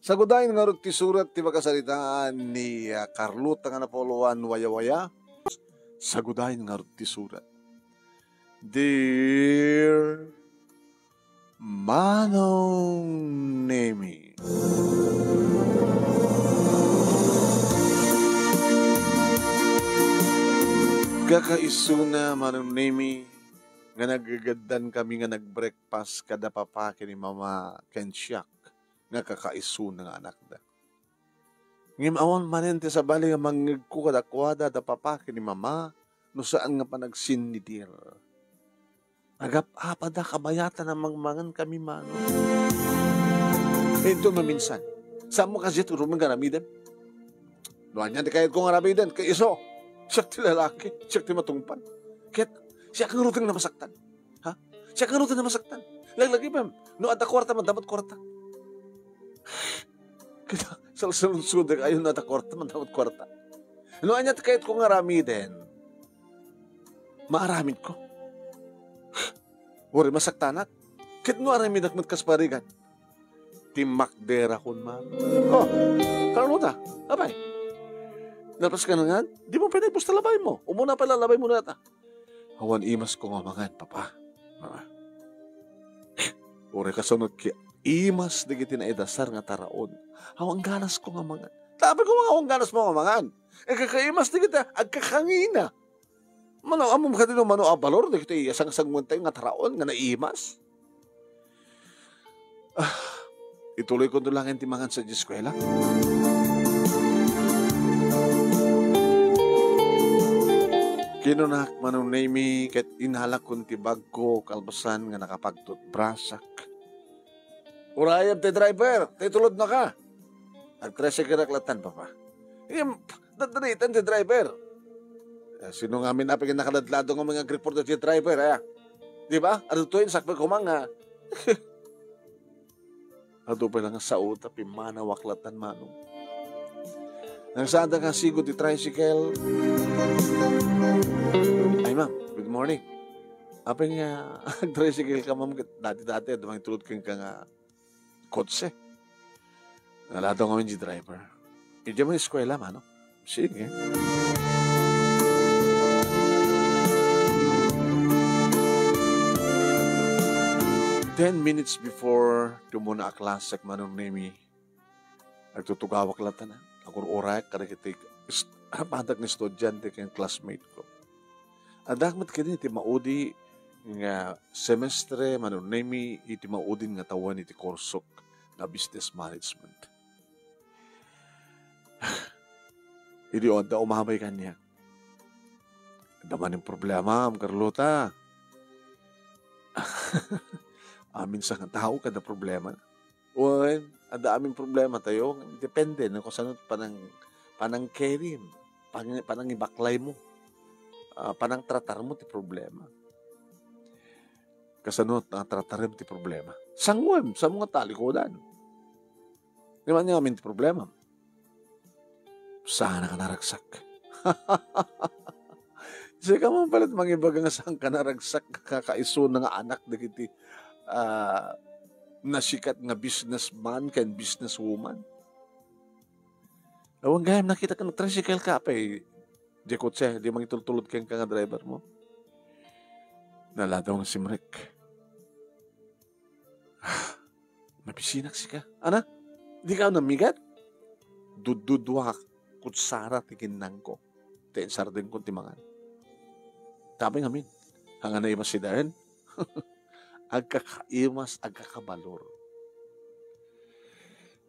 Sagudayin nga ti surat ti makasalitaan ni Carlota nga napoluan waya-waya. Sagudayin nga ti surat. Dear Manong Nemi, kakaisuna Manong Nemi, nga nagagadan kami nga nag-breakfast kada papake ni Mama Kensyak nga kakaiso ng anak da. Ngim awan manente sa bali nga mangigko kadakwada da papake ni Mama no saan nga panagsin ni Dir. Agap apada kabayatan na mangmangan kami mano. Ito maminsan. Saan mo kasi turumang garamidan? Doan niya di kahit kong garamidan. Kay iso. Siya ti lalaki. Siya ti matungpan. Kahit siya kang rutang na masaktan. Ha? Siya kang rutang na masaktan. Laglagi ba? No, ada kwarta man, dapat kwarta. Kita, salsalungsod, ayun na ada kwarta man, dapat kwarta. No, anyat kahit kung arami din, maaramid ko. Wari masaktanak. Kahit no arami dakmat kasparigan. Timakdera kun man. Oh, karon ta. Abay. Napas ka na nga, di mo pinagpus labay mo. Umuna pala, labay mo na ta. Awan imas ko nga mga papa. Uri kasunod ki imas di kiti na idasar nga taraon. Awang ganas ko nga mga. Tabi ko mga awang ganas mo nga mga. Kakaimas di kita agkakangina. Mano amom ka din mano abalor di kita isang-isang muntay nga taraon nga naimas. Ituloy ko doon lang yung timangan sa eskwela. Kinunak Manong Nemi ket inhalak kun ti bagko kalbasan nga nakapagtut brasak. Urayam ti driver, ti tulod na ka. Agtrese ka naklatan, papa. Dadalitan ti driver. Sino nga minapin nakaladlado ng mga report ti driver, eh? Di ba? Ano to yun, sakpag kumanga. Ato pa lang sa uta, pimanawaklatan manong. Nang sada ka sigo ti tricycle. Ay ma'am, good morning. Apa nga, tricycle ka ma'am, dati-dati, dumang tulad kang nga kotse. Nalado nga yung driver. Hindi mo yung eskwela, mano? Sige. Ten minutes before tumuna a class Manong Nemi, nagtutugawak latan na. Ako orak kada kita patak ni estudyante kang classmate ko. Adakmat kini iti maudi nga semestre Manong Nemi iti maudin nga tawan iti korsok na business management. Idi onda umamay kanya. Daman yung problema, Am Carlota. Amin sa tao kada problema. Uy, ada aming problema tayo. Depende na kung saan panang carry, panang ibaklay mo, panang tratar mo ti problema. Kasanot na tratarem ti problema. Sangwem, sa mga talikodan. Di man niya amin ti problema. Sana ka naragsak. Kasi ka man palit mga ibaga nga saan ka naragsak kakaiso na nga anak na kiti nasikat nga businessman kan businesswoman. Awang gayam nakita ka nag-tricycle ka pa eh. Di kotse, di mangitultulod ka nga driver mo. Naladaw nga si Mrek. Mapisinak si ka. Ana? Di ka namigat? Dududwa kutsara tikinang ko. Ten sardin ko timangan. Tabi ngamin. Hanga na imas si Darren. Agkakaimas, agkakabalor.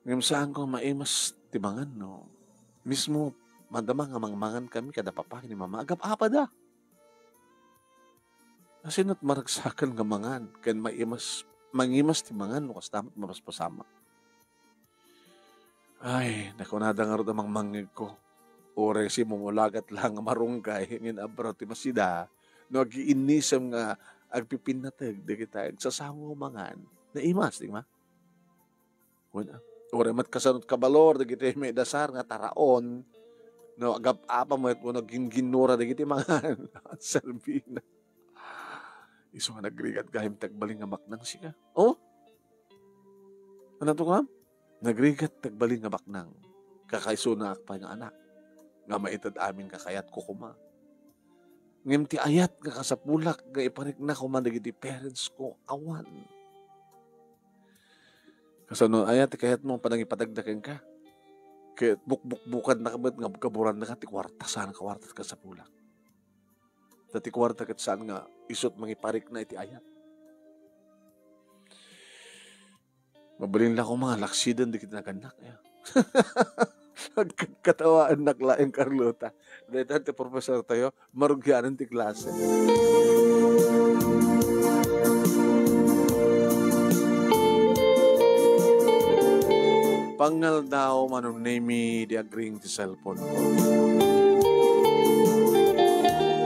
Ngayon saan ko maimas timangan, no? Mismo, madama nga mangmangan kami kada papakin ni mama. Agap apa da? Kasi not maragsakan nga mangan. Kaya mangimas timangan, no? Kasi dapat mapaspasama. Ay, nakunada nga rin amang mangig ko. Ore si mumulagat lang marunggay. Ngin abro ti masida. No, ag-iinisam nga agpipinatag, di kita, agsasango mangan, na imas, di ba? Ore mat kasanot kabalor, di kita may dasar nga taraon, no, agap-apa mo, no, ginginura, di kita mangan, Salvina. Iso nga nagrigat, gahim tagbaling nga maknang siya. Oh? Ano to ka? Nagrigat tagbalin nga baknang, kakaiso na akpa nga anak, nga maitad amin kakayat ko kuma. Ngem ti ayat nga kasapulak, nga iparik na kumandag iti parents ko, awan. Kasano ayat, kayat mo panangipatagdakin ka. Kaya bukbuk-bukad na kabat nga kaburan na ka, ti kwarta saan kawarta ka sa pulak. Dati kwarta kat saan nga isot mangiparik na iti ayat. Mabalin lang ko mga laksidan di kita naganak. Katawaan naklaing Carlota. Dahil tante professor tayo, marugyanan ti klase. Pangal daw manong name di agring ti cellphone ko.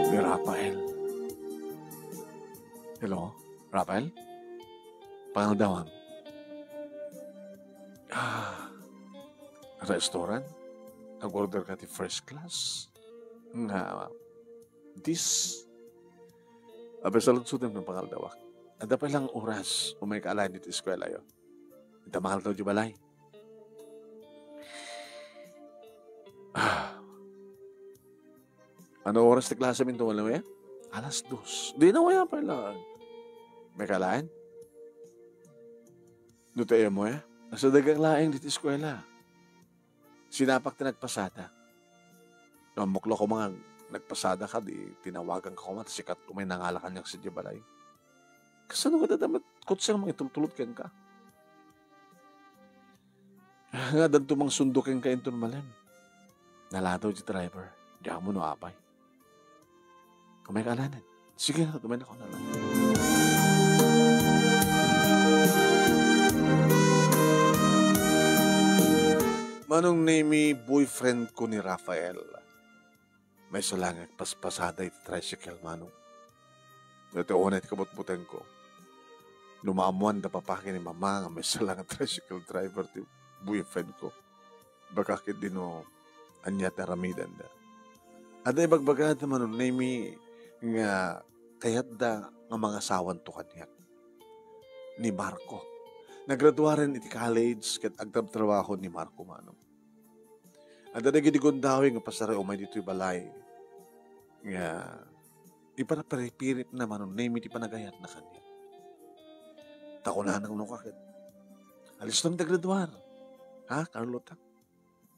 Ni Rafael. Hello? Rafael? Pangal daw restaurant? Nag-order ka ti first class? Nga, this? Abay sa lutsudan ng pangal daw. Ada pa lang oras umay kaalain dito eskwela yo. Ita mahal daw di balay. Ano oras ti klase minto wala mo ya? 2:00. Di na waya pa lang. May kalain? Nutaya mo ya? Nasa dagang laing dito eskwela. Sinapak ti nagpasada. Namuklo ko mga nagpasada ka, di tinawagan ka ko mga, sikat ko may nangalakan niyang si Jabalay. Kasano ka dadamat? Kutsang mga itultulot kang ka. Nga dan tumang sundukin ka inton malam. Nalataw di driver. Di mo no apay. Kumay kaalanan. Sige na, tumay na ko na lang. Manong name boyfriend ko ni Rafael. May salangag paspasada iti tricycle, manong. Ito unet kabut-buten ko. Lumaamuan da papakin ni mama nga may salangag tricycle driver ti boyfriend ko. Bakakit din o anya taramidan da. Ada ibagbagad naman manong name nga kayat da nga mga sawan to kanya. Ni Marco. Nagraduaren iti college ket agtrabaho ni Marco manong. Ada na gidigundawin nga pasara umay dito'y balay. Nga iparapirip na manong name iti panagayat na kanya. Takunahan ng nukakit. Alis nang nagraduar. Ha, Carlota?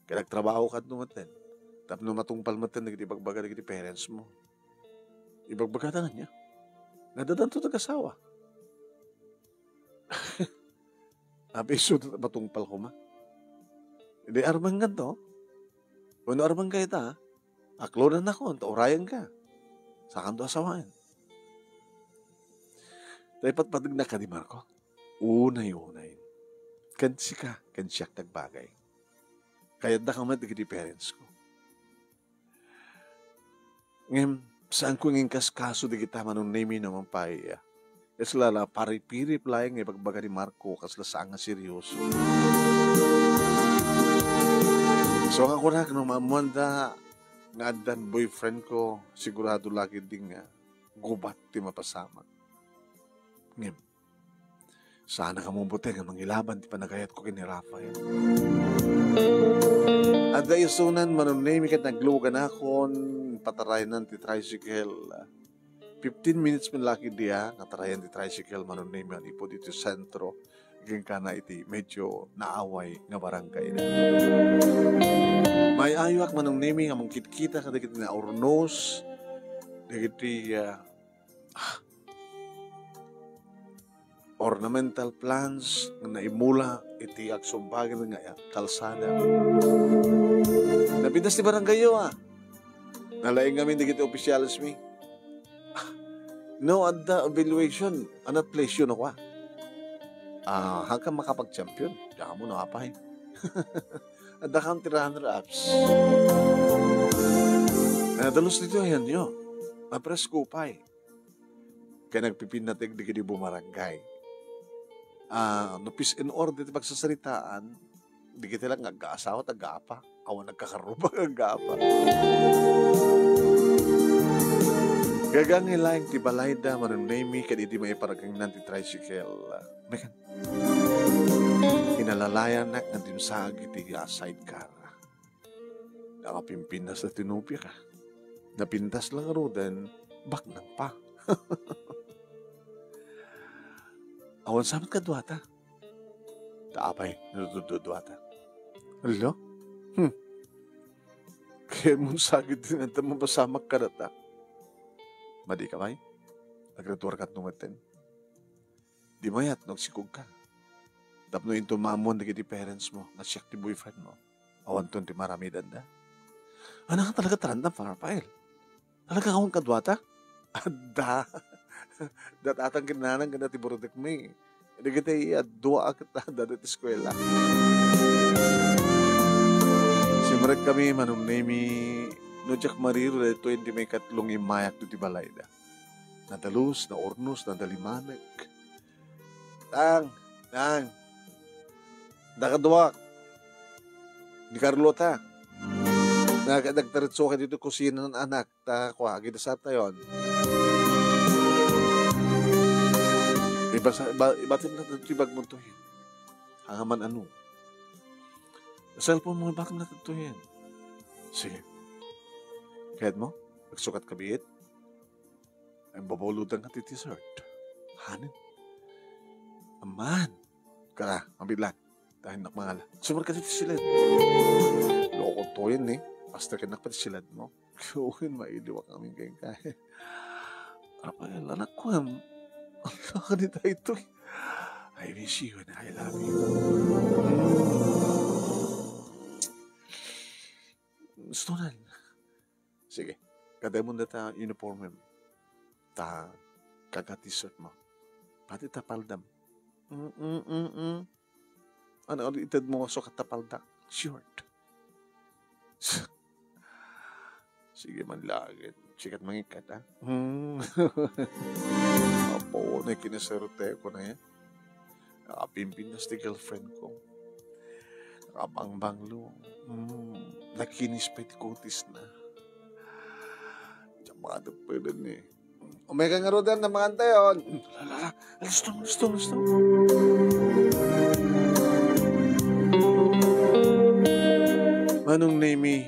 Kaya nagtrabaho ka numaten. Tapos matungpal maten nagitibagbaga nagiti parents mo. Ibagbaga na niya. Nadadanto nag-asawa. Abiso matungpal ko ma. Hindi armang ganto. Ano armang kayo ta? Aklonan ako. Orayan ka. Saan to asawain? Dapat patig na ka di Marco. Unay-unay. Kansi ka. Kansiyak nagbagay. Kaya na ka matigiti parents ko. Ngayon, saan ko nging kaskaso di kita manong name naman pa iya. Kasi lala, paripirip lang ipagbaga ni Marco kasla saan nga seryoso. So, ako na, nung mamanda nga adan boyfriend ko, sigurado lagi din nga gubat ti mapasama. Ngem, sana ka mong buti nga mangilaban ti panagayat ko kini Rafael. At dahil sunan, manunay kat naglugan akon, patarayan ti tricycle. 15 minutes man laki dia, natarayan ti tricycle, manunay man ipo dito sentro. Hinggang ka na iti medyo naaway nga barangay na. May ayuak manunay nga mangkit-kita kada kiti na ornos, dagiti ornamental plants nga naimula iti agsumbagan nga kalsada. Napitas ti barangay yo Nalaing kami dagiti officials mi. No, at the evaluation, anat place yun ako hanggang makapag-champion. Diyan mo na kapay. At the country runner-ups. Nadalos dito yan nyo. Mapres kupay. Kaya nagpipinatig di kini bumarangay. No peace and order di pagsasaritaan, di kita lang nag-aasawa, tag-aapa. Awan nagkakarubang nag-aapa. Gagang ilang ti balayda manunay mi kadidi may paragang nanti tricycle. Mekan. Kinalalayan na nga dimsag iti sidecar. Nakapimpinas na tinupya ka. Napintas lang rodan, baknang pa. Awan samat ka duwata. Taapay, natutudwata. Alo? Kaya mong sagit din ang mabasamak ka na ta. Madi ka bay? Nagratuar ka at numaten. Di mayat, nagsikog ka. Tapno yung tumamon na kiti parents mo, na siyak ti boyfriend mo. Awan ton ti marami danda. Ano ka talaga taranda, Farpail? Talaga awan kadwata? Adda. Datatang kinanang ka na ti burudik mo eh. Hindi kita i-adwa kita dati ti eskwela. Simrek kami manong nemi no jak mariro da 20 may katlong imayak do ti balayda. Nadalus, na ornos, na dalimanek. Tang, Dakaduwak. Ni Carlota. Nagtaritso ka dito kusina ng anak. Takwa, gita sa tayon. Ibatin na tibag mo tuhin. Hangaman ano. Cellphone mo, bakit na tuhin? Sige. Kahit mo, nagsukat ka biit. Ay babulutan ka ti dessert. Hanin. Aman. Kara, mabilan. Dahil nakmangala. Sumar ka ti silad. Loko to yun eh. Basta ka nakpati silad mo. Kuyuhin, mailiwak namin kayo kaya. Rafael, anak ko, ang lakanita ito. I miss you and I love you. Gusto na. Sige. Kada mo na ta uniform mo. Ta kagat-t-shirt mo. Pati tapaldam. Ano itad mo so katapaldak? Short. Sige man lagit. Sikat mangikat, ha? Apo, na kinaserte ko na yan. Nakapimpinas di girlfriend ko. Nakabangbanglo. Nakinis pa itikotis na. Tsamada pa yun eh. Umeka nga rodan na mga antayon. Gusto. Manong name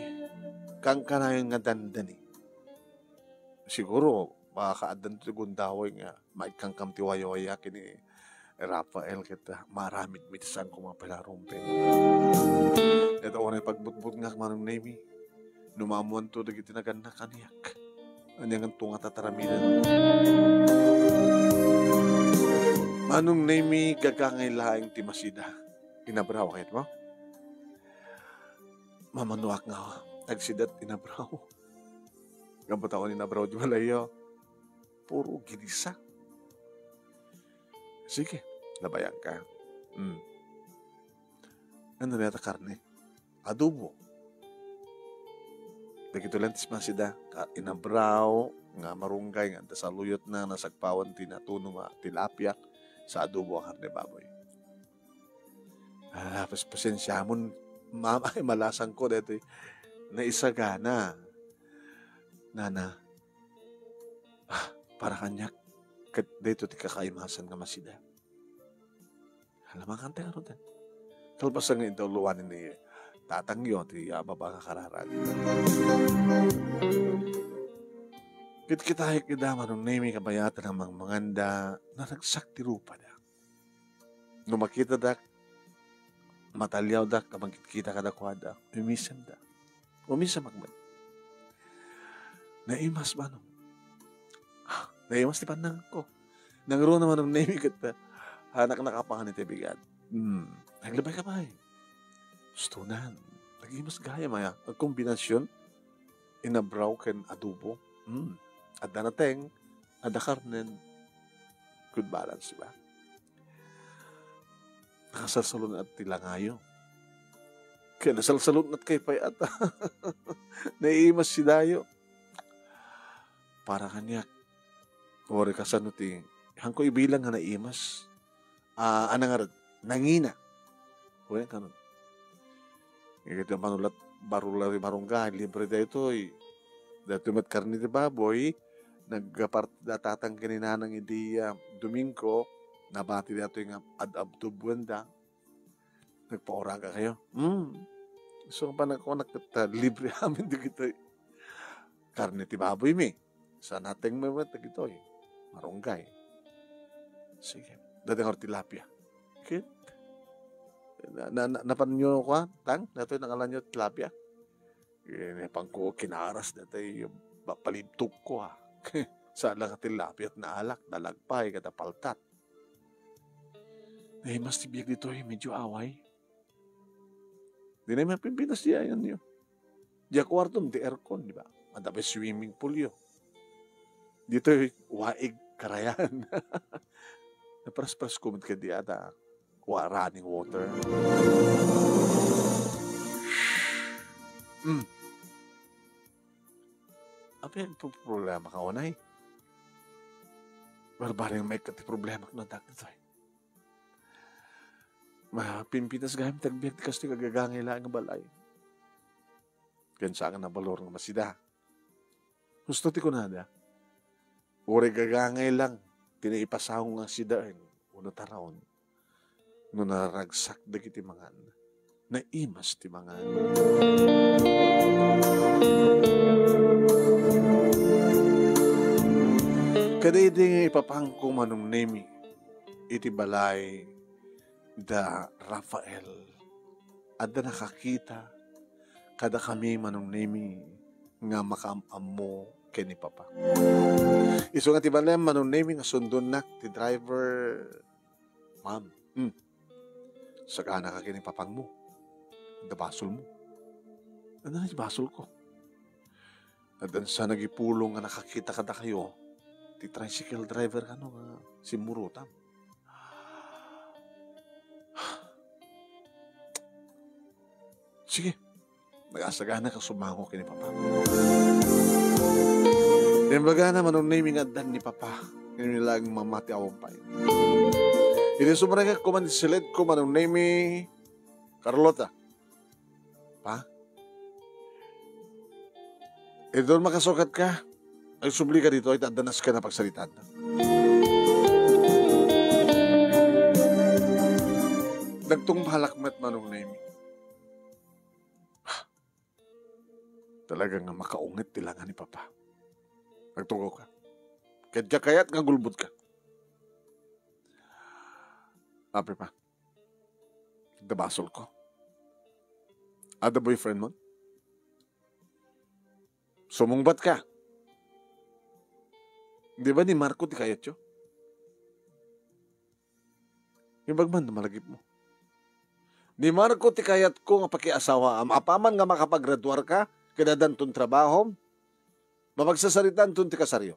kang kanayon nga dandani. Siguro, makakaadan ito gundaway nga, maikang kamtiwayo-waya kini Rafael kita, maramid mitisan ko mga palarumpen. Ito ko na pagbutbut nga manong name numamuan to dagiti naganda kaniyak. Anyang ang tunga tataramidan. Manong name gagangay laing timasida. Inabraw kahit mo? Mamanuak nga, tagsidat inabraw. Gambot ako ni nabraw di malayo. Puro ginisa. Sige, labayan ka. Ano na yata karne? Adobo. Dagito lang tismasida. Inabraw, nga marunggay, nga saluyot na, nasagpawan, tinatuno nga, tilapia, sa adobo ang karne baboy. Pasensya mo, mama, malasang ko dito. Naisagana. Nana, para kanya, dito ti kakaimasan nga masida. Alamang kanta nga rin. Kalpasan nga ito luwanin ni tatangyo, ti baba nga kararag. Kita kidaman ng name kabayatan ng mga manganda na nagsakti rupa da. No makita da, matalyaw da, kapag kita ka da kwada, umisan da. Umisan magman. Naimas ba nung? Naimas ti panang ko. Nangro naman ng name kita. Hanak nakapangan iti bigat. Naglabay ka ba eh? Stunan. Nagimas gaya maya. Ang kombinasyon, inabraw ken adobo. At danateng, adakarnen. Good balance, ba? Nakasalsalon at tilangayo. Kaya nasalsalon at kay payat. Naiimas si Dayo. Para kanya, ori ka sa nuti, hangko ibilang nga naiimas. Anang nga nangina. Huwag ka nun. Ito manulat, barulari marunggay, libre da ito dati mat karni di baboy, nagpatatang kaninanang hindi Domingo, nabati dito yung ad-abdubuan da. Nagpaura ka kayo. So, pa na ko libre amin di kita. Karne ti baboy mi. Sa nating may mata gito marunggay. Sige. Dating or tilapia. Kit. Napan nyo ko, tang? Nato yung nangalan nyo tilapia. Pangko kinaras dito yung palibtok ko Sa lang tilapia at naalak, dalagpay, katapaltat. Mas tibiyag dito medyo away. Di na yung Pilipinas diya yan yun. Diya kwarto, di aircon, di ba? Ang dapat swimming pool yun. Dito waig karayan. Napras-pras kumit ka di ata. Running water. Apa yung problema ka, Onay? Barbaring may kati problema ka na dito Pimpinas gayam tagbiyag kasi kagagangay lang ang balay. Gansa ka na balor ng masida. Gusto ti ko nada. Uri gagangay lang. Tinaipasahong ang sidaan. Uno taraon. No naragsak da kiti mangan. Naimas ti mangan. Kaday di ipapangko manong nemi. Iti balay da Rafael. Adda nakakita kada kami manong nemi nga makaamam mo kini Papa. Iso nga ti balay manong nemi nga sundon nak ti driver. Ma'am. Sagana ka kini papang mo. Da basol mo. Ano na basol ko? Adan sa nagipulong nga nakakita kada kayo ti tricycle driver kano nga si Murutam. Sige, nag-asagana ka sumango kini Papa. Dembaga naman ang naming adan ni Papa. Kini nilang mamati awang pa yun. Ini sumara ka kuman silid ko manong name Carlota. Pa? Doon makasukat ka. Ay subli ka dito ay tadanas ka na pagsalitan. Nagtung halakmat manong name. Talagang nga makaungit tilangan ni Papa. Nagtugaw ka. Kadya kayat nga gulbot ka. Ape pa. Dabasol ko. Ada boyfriend mo? Sumungbat ka. Di ba ni Marco ti kayat yo? Yung bagman na malagip mo. Ni Marco ti kayat ko nga pakiasawa. Apaman nga makapaggraduar ka, kadadan tun trabaho, mapagsasaritan tun ti kasaryo.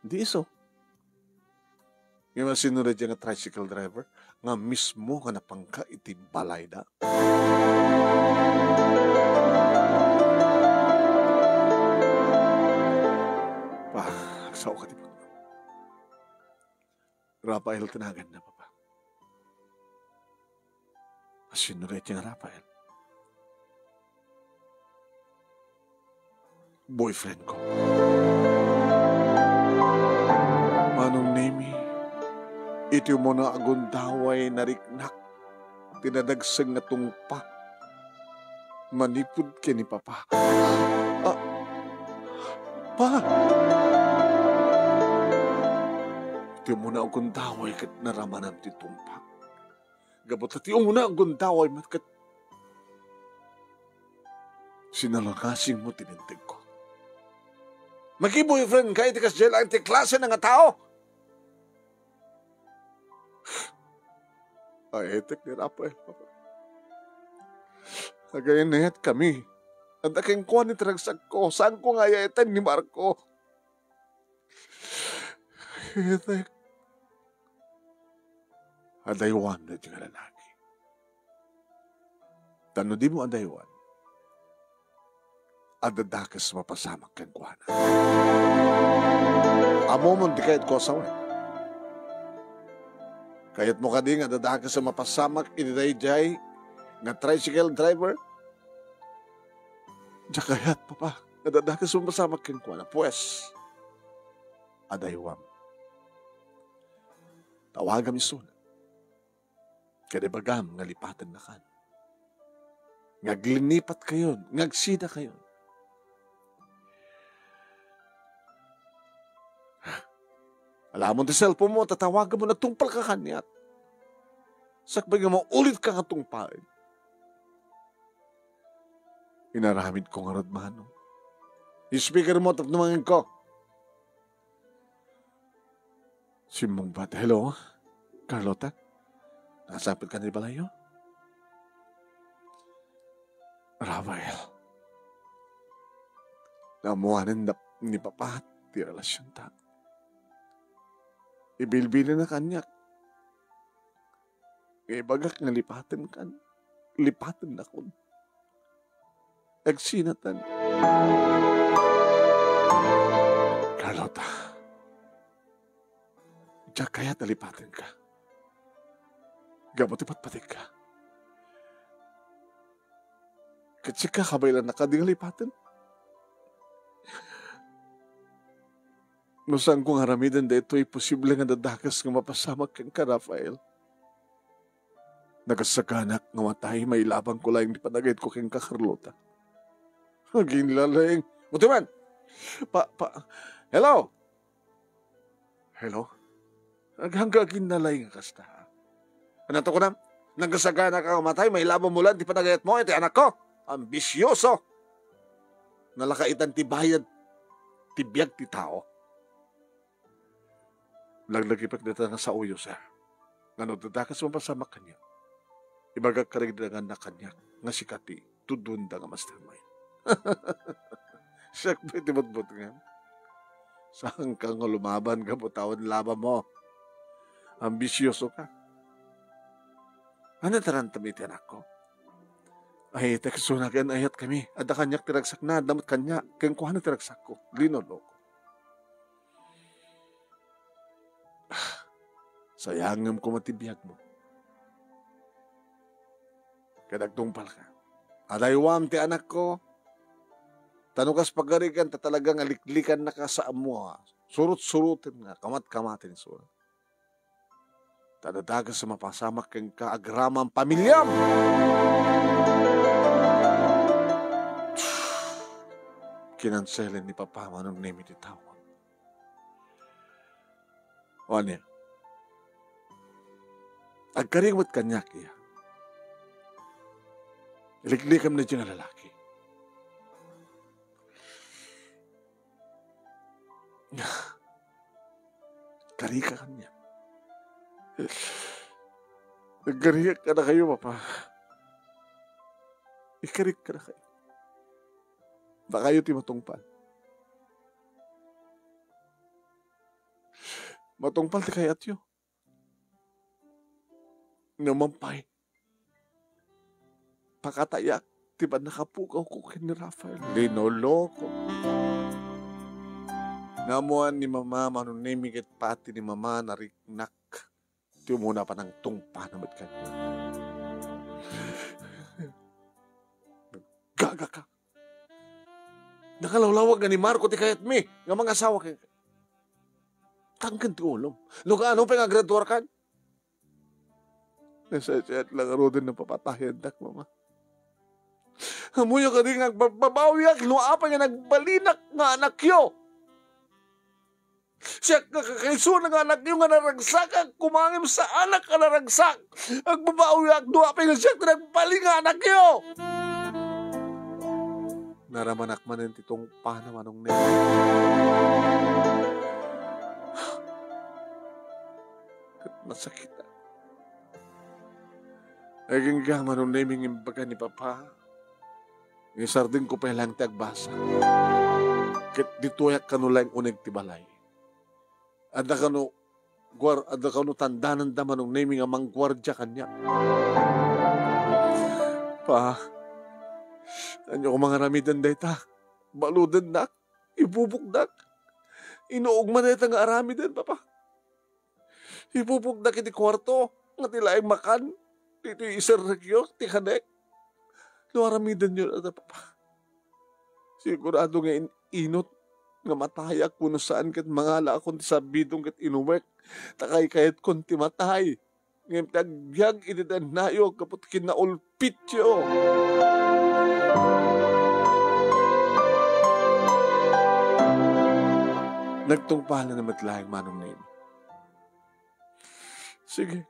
Di iso. Yung sinunod yung tricycle driver, nga mismo nga napangka iti balay da. Sao ka tiba. Rafael tinagan na, Papa. Sinunod yung Rafael. Boyfriend ko. Manong name iti mo na agundaway nariknak, tinadagsang nga tungpa, manipod ka ni Papa. Pa! Iti mo na agundaway kat naramanan ti tungpa. Gabot iti mo na agundaway kat sinalakasing mo tinintig ko. Maki-boyfriend ka, iti kasjel ang ti klase ng nga tao. Ay, etek ni Rafael, Papa. Nagayanet kami. At aking kuha ni Tragsag ko. Saan ko nga yaetan ni Marco? Etek. Adaywan na yung lalaki. Tano di mo adaywan. Adadakas mapasamak kang kuha na. Amo mo di kahit ko asawa. Kayat mo ka din nga dadaka sa mapasamak inidayjay nga tricycle driver. Diya kayat, Papa, nga dadaka sa mapasamak kang kuha na. Pues, adaywam. Tawagam isuna. Kadibagam nga lipatan na kan. Ngaglinipat kayon, ngagsida kayon. Alam mo ti cellphone mo, tatawagan mo, nagtungpal ka kanyat. Sakbay nga mo, ulit ka nga tungpain. Inaramid ko nga radmano. Yung speaker mo, tatnumangin ko. Simong bata, hello, Carlota? Nakasapit ka na balayo? Rafael. Namuhanan na ni Papa, ti relasyon ta. Ibilbilin na kanyak. Ibagak nga lipatan kan. Lipatan na kun. Agsinatan. Carlota. Diyak kaya talipatan ka. Gamot ipatpatik ka. Katsika kabaylan na ka di nga lipatan. Nusang kong haramidan da ito'y posible nga dadakas nga mapasamak kang ka, Rafael. Nagasaganak nga matay, may labang ko lang di panagayad ko kang ka, Carlota. Haging lalaing. Buti man! Hello? Hello? Hanggang nalaing nga kasta. Ano to ko na? Nagasaganak nga matay, may labang mo lang di panagayad mo, ito anak ko. Ambisyoso! Nalakaitan ti bayad, ti biyag ti tao. Laglagipag dito nga sa uyo, sir. Nga dadakas mo pa sa makanya. Ibagag karigdagan na kanya, nga si Kati, tudunda nga mastermind. Siyak ba itibot-bot nga? Saan ka nga lumaban ka butawan laban mo? Ambisyoso ka. Ano tarantamit yan ako? Ay, teksunagan ayat kami. Ada kanyak tiragsak na, damot kanya. Kaya kuha na tiragsak ko. Linolo ko. Sayangam ko matibiyag mo. Kadagtungpal ka. Adaywam ti anak ko. Tanukas pagarikan, talagang aliklikan na ka sa amo. Surut-surutin nga, kamat-kamatin surat. Tadadagas sa mapasamak kang kaagramang pamilyam. Kinanselin ni Papa manong name iti tawag. O ano yan? Agkaringwat kanya kaya. Iliglikam na diyang lalaki. Karika kanya. Nagkariyak ka na kayo, Papa. Ikarik ka na kayo. Baka kayo ti matungpal. Matungpal ti kayat yun. Namampay. Pakatayak, di ba nakapukaw ko kini Rafael? Linoloko. Namuan ni Mama, manunimigit pati ni Mama, nariknak. Di muna pa ng tungpa na ba't kanya. Gaga ka. Nakalawlawag nga ni Marco ti kayat mi, nga mga asawa kayo. Tanggan ti ulom. Luka ano pa nga graduar kan? Nasasayat lang aro din na papatayan dak, Mama. Amuyo ka rin nga babawiyak, luapa nga nagbalinak nga anak yo. Siya kakaiso na nga anak yo nga naragsak, ang kumangim sa anak ka naragsak. Ang babawiyak, luapa nga siya nagbali nga anak yo. Naramanak man yung titong panamanong nila. Masakit na. Naging gaman nung naming imbaga ni Papa. Ngisardin ko pa lang tagbasa. Kit dituyak ka no lang unig tibalay. Ada ka no tandanan daman nung naming amang gwardya kanya. Pa, anyo ko mga ramidan dayta. Baludan nak, ibubugdak. Inuog man dayta nga aramidan, Papa. Ibubugdak iti kwarto, nga tilaing makan. Dito yung isang regyo, tikanek. Luaramidan yun, Papa. Sigurado nga inot, nga matayak kuno saan ket mangala akong ti sabidong ket inuwek takay kayat kon ti matay ngem tagbyag itidan nayo kaput kinaulpityo. Nagtungpala na matlayang manong name. Sige.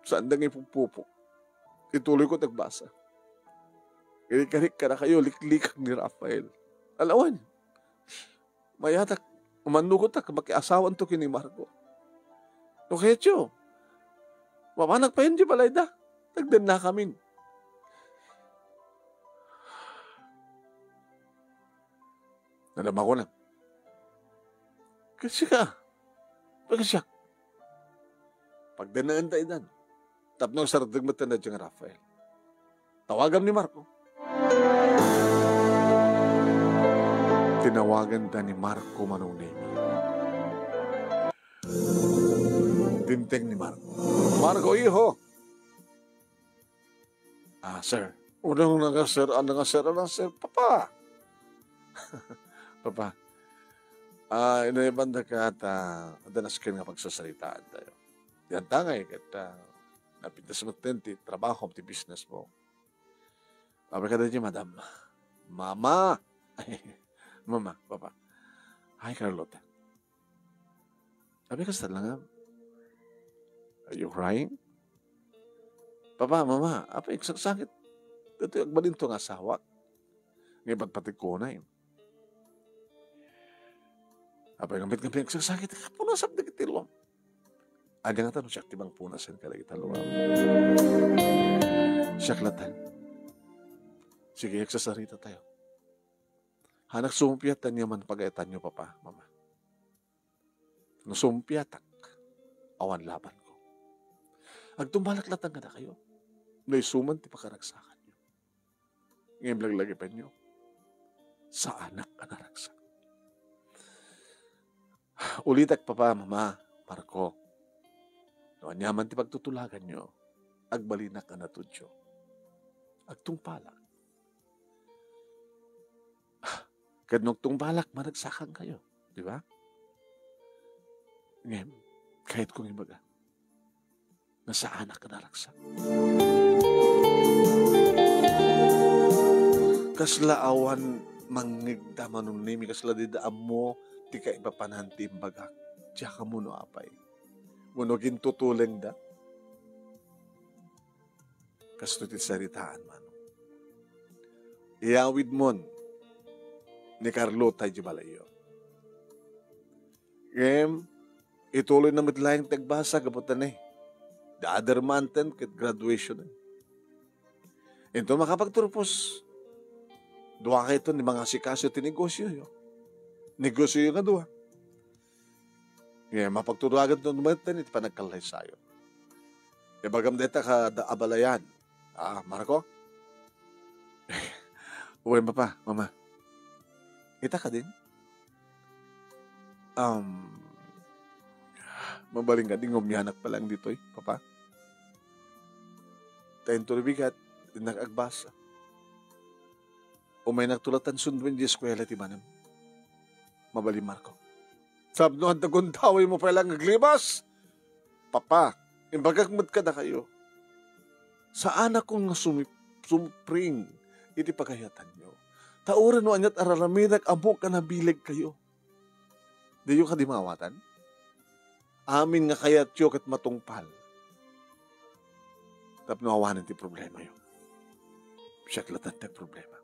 Saan dang ipupupok? Ituloy ko tagbasa. Karik ka na kayo, liklik ni Rafael. Alawan, mayatak, umanugot tak, makiasawan to kini Marco. Nuketyo, mamanag pa yun di balay da. Tagdan na kami. Nadama ko na. Kasi ka. Pagkasyak. Pagdanaan tayo dan. Tapno sardag mata na diyang Rafael. Tawagan ni Marco. Tinawagan ta ni Marco manong name. Tinteng ni Marco. Marco, iho. Sir. Unang nga sir, sir, papa. Papa. Inaibanda ka at adanas ka nga pagsasalitaan tayo. Yan tangay kat napintas mo ti trabaho ti business mo. Sabi ka dyan, madam. Mama. Mama, papa. Hi, Carlota. Sabi ka sa lang. Are you crying? Papa, mama, apa sakit? Ito yung balin to nga asawa. Ngayon pati ko na yun. Apa yung gambit sakit? Punasap na kitilom. Aga nga tanong siya, tibang punasan ka lagi talong. Siya klatan. Sige, eksasarita tayo. Hanak sumpiatan niya man pagayatan niyo, papa, mama. No sumpiatak, awan laban ko. Agtumbalak-latan ka na kayo. No isuman ti pakaragsakan niyo. Ngayon laglagi pa niyo. Sa anak ka naragsak. Ulitak, papa, mama, Marco. No anyaman ti pagtutulagan niyo. Agbalinak ka na tudyo. Agtungpalak. Kadnong tungbalak, managsakan kayo. Di ba? Ngayon, kahit kung ibaga, nasa anak ka naragsak. Kasla awan mangigda manong nimi, kasla didaan mo, di ka iba panantim bagak. Diya ka mo no apay. Munogin tutuleng da. Kasto ti saritaan man. Iyawid mon, ni Carlota di balayo. Ngayon, ituloy na matlayang tagbasa kaputan eh. The other mountain ket graduation. Ito makapagturpos. Dua ka ito ni mga sikaso ti negosyo yo. Negosyo nga dua. Ngayon, mapagturagan ito naman iti panagkalay sayo. E bagam deta ka da abalayan. Marco? Uy, papa, mama. Kita ka din? Mabaling ka din, umihanak pa lang dito papa. Tayo tulibigat, nag-agbasa. O may nagtulatan sundwin di eskwela ti manam. Mabaling Marco. Sabno ang tagundaway mo pa lang naglibas. Papa, imbagagmad ka na kayo. Sa anak kong sumpring, iti pagayatan nyo. Tauran no anyat araraminak amo ka nabilig kayo. Diyo ka di mawatan? Amin nga kayat yo kat matungpal. Tapno awanan ti problema yun. Siya klatan ti problema.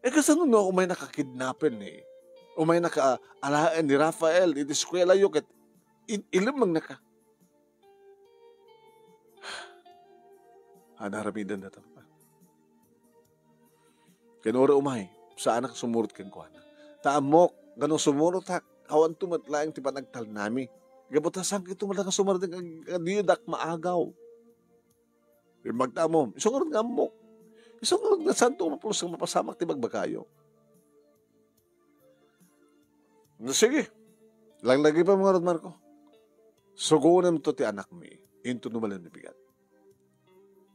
Kasano no umay nakakidnapin umay nakaalaan ni Rafael, iti eskwela yo kat ilimang naka. Hanaramidan na ito pa. Kinura umay, sa anak sumurot kang kuhana. Taamok, ganong sumurot hak, awan tumatlaang ti panagtal nami. Gabutasan kito malang sumurot kang diyodak maagaw. Magtamom, isong nga amok. Isong nga santo mapulos kang mapasamak ti magbakayo. Sige, lang lagi pa mga Marco. Sugunan to ti anak mi, into numalan ni bigat.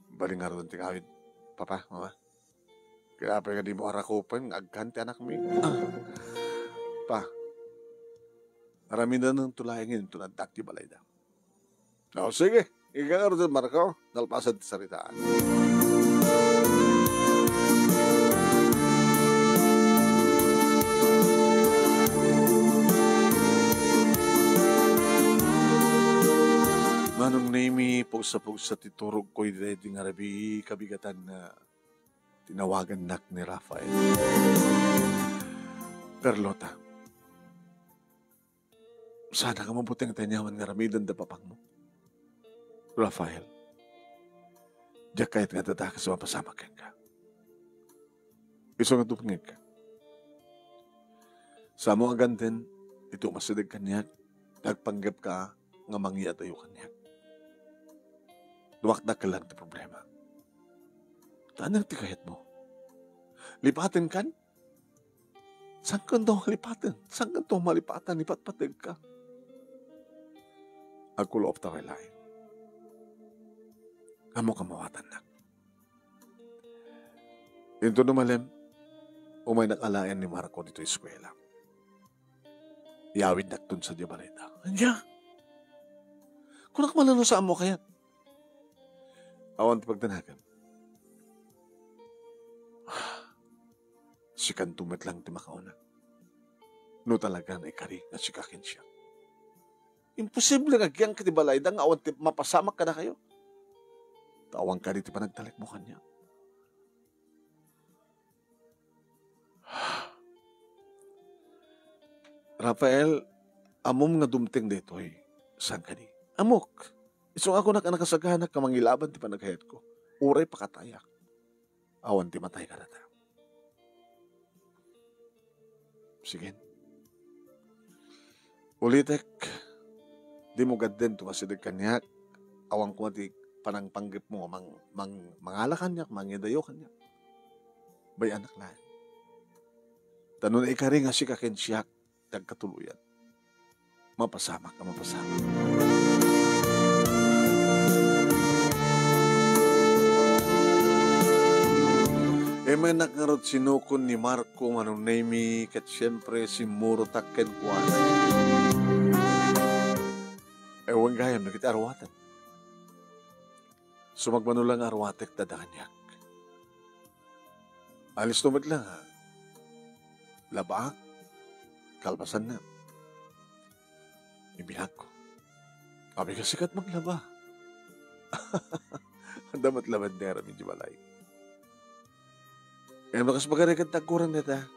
Baling nga ron ti kawid, papa, mama. Kaya pa nga di mo arakupan, agkan ti anak mi. Pa, marami na nang tulayangin ito na dakti balay da. O sige, ikakaro din Marco, nalpasan ti saritaan. Manong nami, pugsa-pugsa titurog ko'y ready nga rabi kabigatan na tinawagan nak ni Rafael. Carlota, sana ka mabuting tanyawan nga ramidan da papang mo. Rafael, diya kahit nga tatakas mapasama ka. Iso nga tupangin ka. Sa mo agantin, ito masidig kanyak, nagpanggap ka nga mangyatayo kanyak. Duwakdak ka lang ito problema. Tanang tikayat mo. Lipatin kan? Saan ka daw lipatin? Saan ka daw malipatan? Lipatpatig ka. Ako loob taway lain. Amo kamawatan na. Ito numalem, umay nakalayan ni Marco dito eskwela. Iawid naktun sa diabaleta. Anya? Kung nakamalano sa amo kaya, awan ti pagdanagan. Si kantumet lang ti makauna. No talaga na ikari na si kakin siya. Imposible nga giyang katibalay da nga awan ti mapasamak ka na kayo. Tawang ka dito pa nagtalik mo kanya. Rafael, amom nga dumting dito ay saan ka di? Amok. Isong ako nakasaganak ka mangilaban ti panaghayat ko. Uray pakatayak. Awan ti matay ka na ta. Sige. Ulitek, di mo gadden tumasidig kanyak. Awang ko ti panangpanggip mo, mangala kanyak, mangidayo kanyak. Bay anak lang. Tanong na ikari nga si kakensyak, nagkatuluyan. Mapasama ka, mapasama. May nakarot sinukon ni Marco Manunemi kat siyempre si Muro Takken Kuan. Ewan gayam na kita arwatan. Sumagmano lang arwatek tadakanyak. Alis tumad lang ha. Labak, kalpasan na. Ibihag ko. Abi ka sikat maglaba. Damat labad na ramin di balay. Kaya makas magarikat tagkuran nita.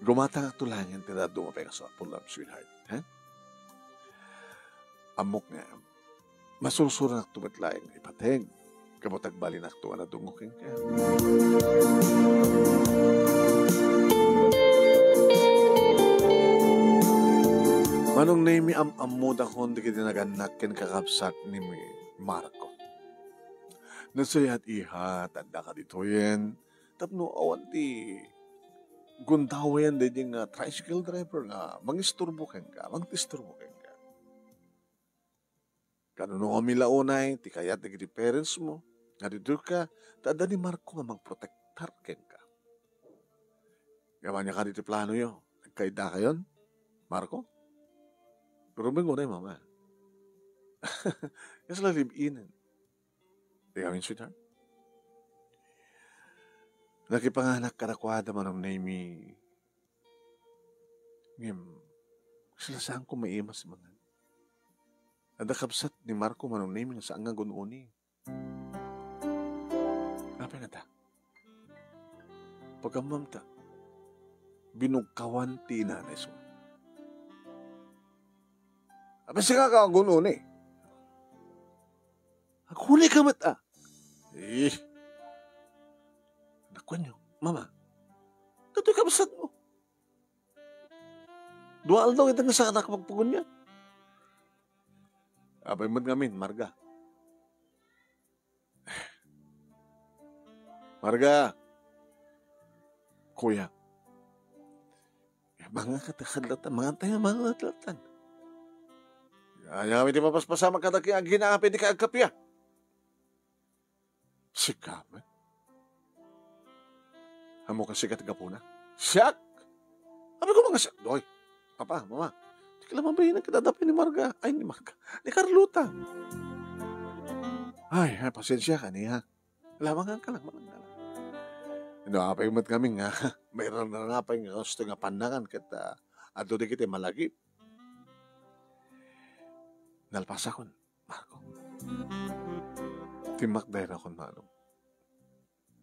Gumatang at tulangin tita dumapay ka sa pulam, sweetheart. Ha? Amok nga. Masusura na tumatlayang ipateng. Kamutagbali na tuwa na dungukin ka. Manong nami amuda kon di kitinagannak ken kakabsat ni Marco. Nasayat iha, tanda ka dito yan. Tapno awan di gundawen di yung tricycle driver nga mangisturbo ken ka, mangisturbo ken ka. Kanuno kami launay, ti kayat di kiti parents mo, nga dito ka, tada ni Marco nga magprotektar ken ka. Gawa niya ka dito plano yo, nagkaida kayon, Marco? Pero mo na mama. Kasi lang live-in. Di kami sweetheart. Nakipanganak karakwada man ang name ngim. Sila saan ko maimas mga. Nadakapsat ni Marco man ang name nga saan nga gununi. Apa nga ta? Pagkamam ta, binugkawan ti nanay so. Apa siya ka gununi? Huli ka mata. Nakuha niyo, mama. Kato'y kabasat mo. Dual daw itang sa anak magpugon niya. Abay mo ngamin, Marga. Marga. Kuya. Mga katakadlatan, mga tayo, mga katakadlatan. Ayaw, hindi mapaspasama ka na kaya ginaapi di ka agkapya. Si Kamen. Amo kasi katagapuna. Siyak! Sabi ko mga siyak. Doy, papa, mama, di ka lamang ba yun ang kadadapin ni Marga? Ay, ni Marga. Ni Carlota. Ay, pasensya ka niya. Lamangan ka lang, malang lang. Naapay mo't kami nga, mayroon na nga pa yung gusto nga pandangan kita, ato di kita malagi. Nalpasa ko, Marco. Timakday na akong manong.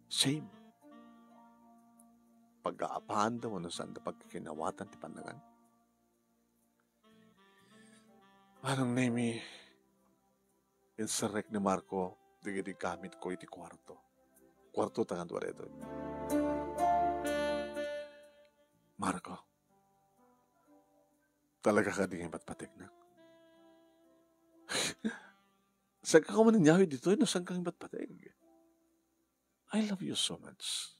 Same. Pag-aapahan daw ano saan da pagkikinawatan ti pandangan. Anong name insarek ni Marco, di gamit ko iti kwarto. Kwarto tangan duwaredo. Marco, talaga ka di ngayon patpatik na. Saan ka man nanyawi dito, no? Saan ka ngayon patpatik? I love you so much.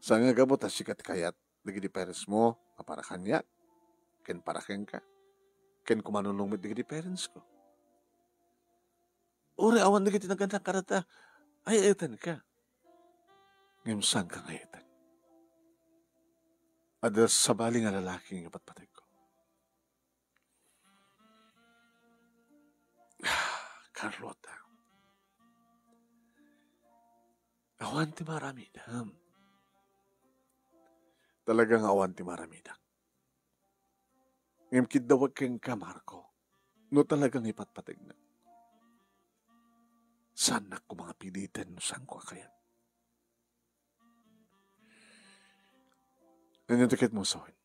Saan nga gamot ang sikat kayat, digidi parents mo, para kanya, ken para ken ka, ken kumanunungmit digidi parents ko. Uri, awan digidi nagandang karata, ay etan ka. Ngayon saan ka ngayon? Ada sa bali nga lalaking ipatpatay ko. Carlota. Awan ti maramidam. Talagang awan ti maramidam. Ngayon kidawag kang ka, Marco. No talagang ipatpatay na. Saan na ko mga pilitan no saan ko kaya? Ganyan tikit mo sa akin.